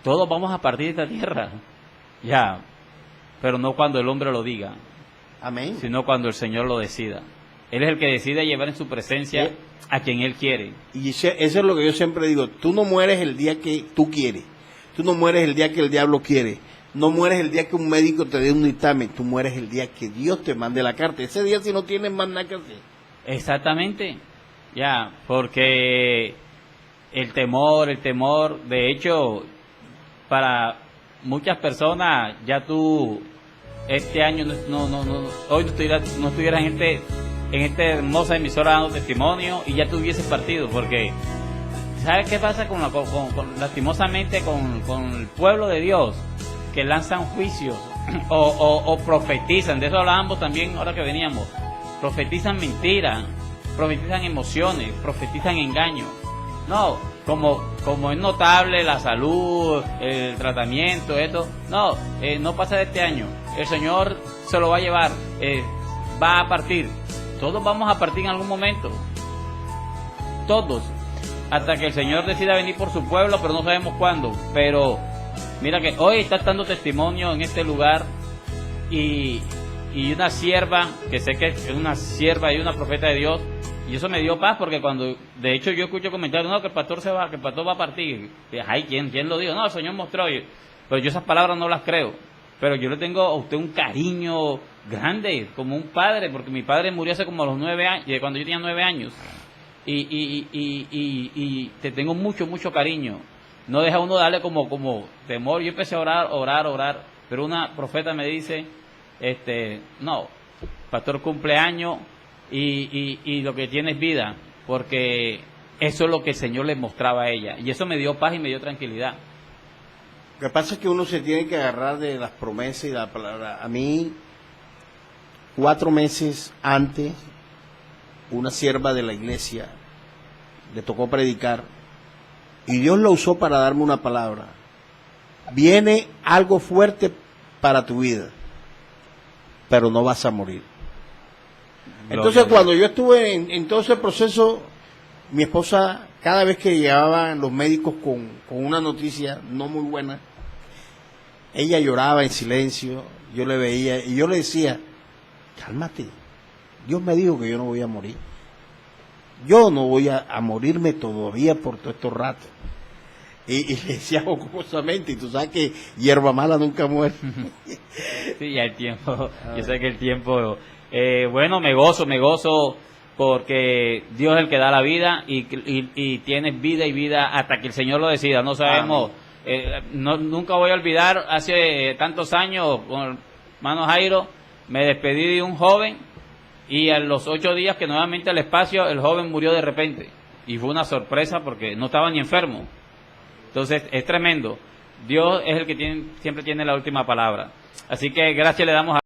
todos vamos a partir de esta tierra, ya, pero no cuando el hombre lo diga, Amén. sino cuando el Señor lo decida. Él es el que decide llevar en su presencia a quien Él quiere. Y eso es lo que yo siempre digo, tú no mueres el día que tú quieres, tú no mueres el día que el diablo quiere, no mueres el día que un médico te dé un dictamen, tú mueres el día que Dios te mande la carta, ese día si no tienes más nada que hacer. Exactamente, ya, porque el temor, de hecho, para muchas personas, ya tú, este año, hoy no estuviera en esta hermosa emisora dando testimonio y ya te hubieses partido, porque ¿sabes qué pasa lastimosamente con el pueblo de Dios? Que lanzan juicios o profetizan, de eso hablábamos también ahora que veníamos, profetizan mentiras, profetizan emociones, profetizan engaños. No, como es notable la salud, el tratamiento, esto, no pasa de este año, el Señor se lo va a llevar, va a partir, todos vamos a partir en algún momento, todos, hasta que el Señor decida venir por su pueblo, pero no sabemos cuándo. Pero mira que hoy está dando testimonio en este lugar y una sierva, que sé que es una sierva y una profeta de Dios, y eso me dio paz, porque cuando, de hecho, yo escucho comentarios, no, que el pastor se va, que el pastor va a partir. Y, ay, ¿quién lo dijo? No, el Señor mostró. Pero yo esas palabras no las creo. Pero yo le tengo a usted un cariño grande, como un padre, porque mi padre murió hace como a los 9 años, cuando yo tenía 9 años. Y te tengo mucho cariño. No deja uno darle como temor. Yo empecé a orar, pero una profeta me dice, no, pastor cumpleaños y lo que tiene es vida, porque eso es lo que el Señor le mostraba a ella, y eso me dio paz y me dio tranquilidad. Lo que pasa es que uno se tiene que agarrar de las promesas y la palabra. A mí, 4 meses antes, una sierva de la iglesia le tocó predicar y Dios lo usó para darme una palabra. Viene algo fuerte para tu vida, pero no vas a morir. Entonces, cuando yo estuve en todo ese proceso, mi esposa, cada vez que llegaban los médicos con una noticia no muy buena, ella lloraba en silencio, yo le veía y yo le decía, cálmate, Dios me dijo que yo no voy a morir. Yo no voy a morirme todavía por todo estos ratos. Y le decía jocosamente, y tú sabes que hierba mala nunca muere. Sí, ya el tiempo, yo sé que el tiempo, bueno, me gozo porque Dios es el que da la vida y tienes vida y vida hasta que el Señor lo decida. No sabemos, nunca voy a olvidar, hace tantos años, con el hermano Jairo, me despedí de un joven y a los 8 días que nuevamente al espacio, el joven murió de repente. Y fue una sorpresa porque no estaba ni enfermo. Entonces, es tremendo. Dios es el que siempre tiene la última palabra. Así que gracias le damos a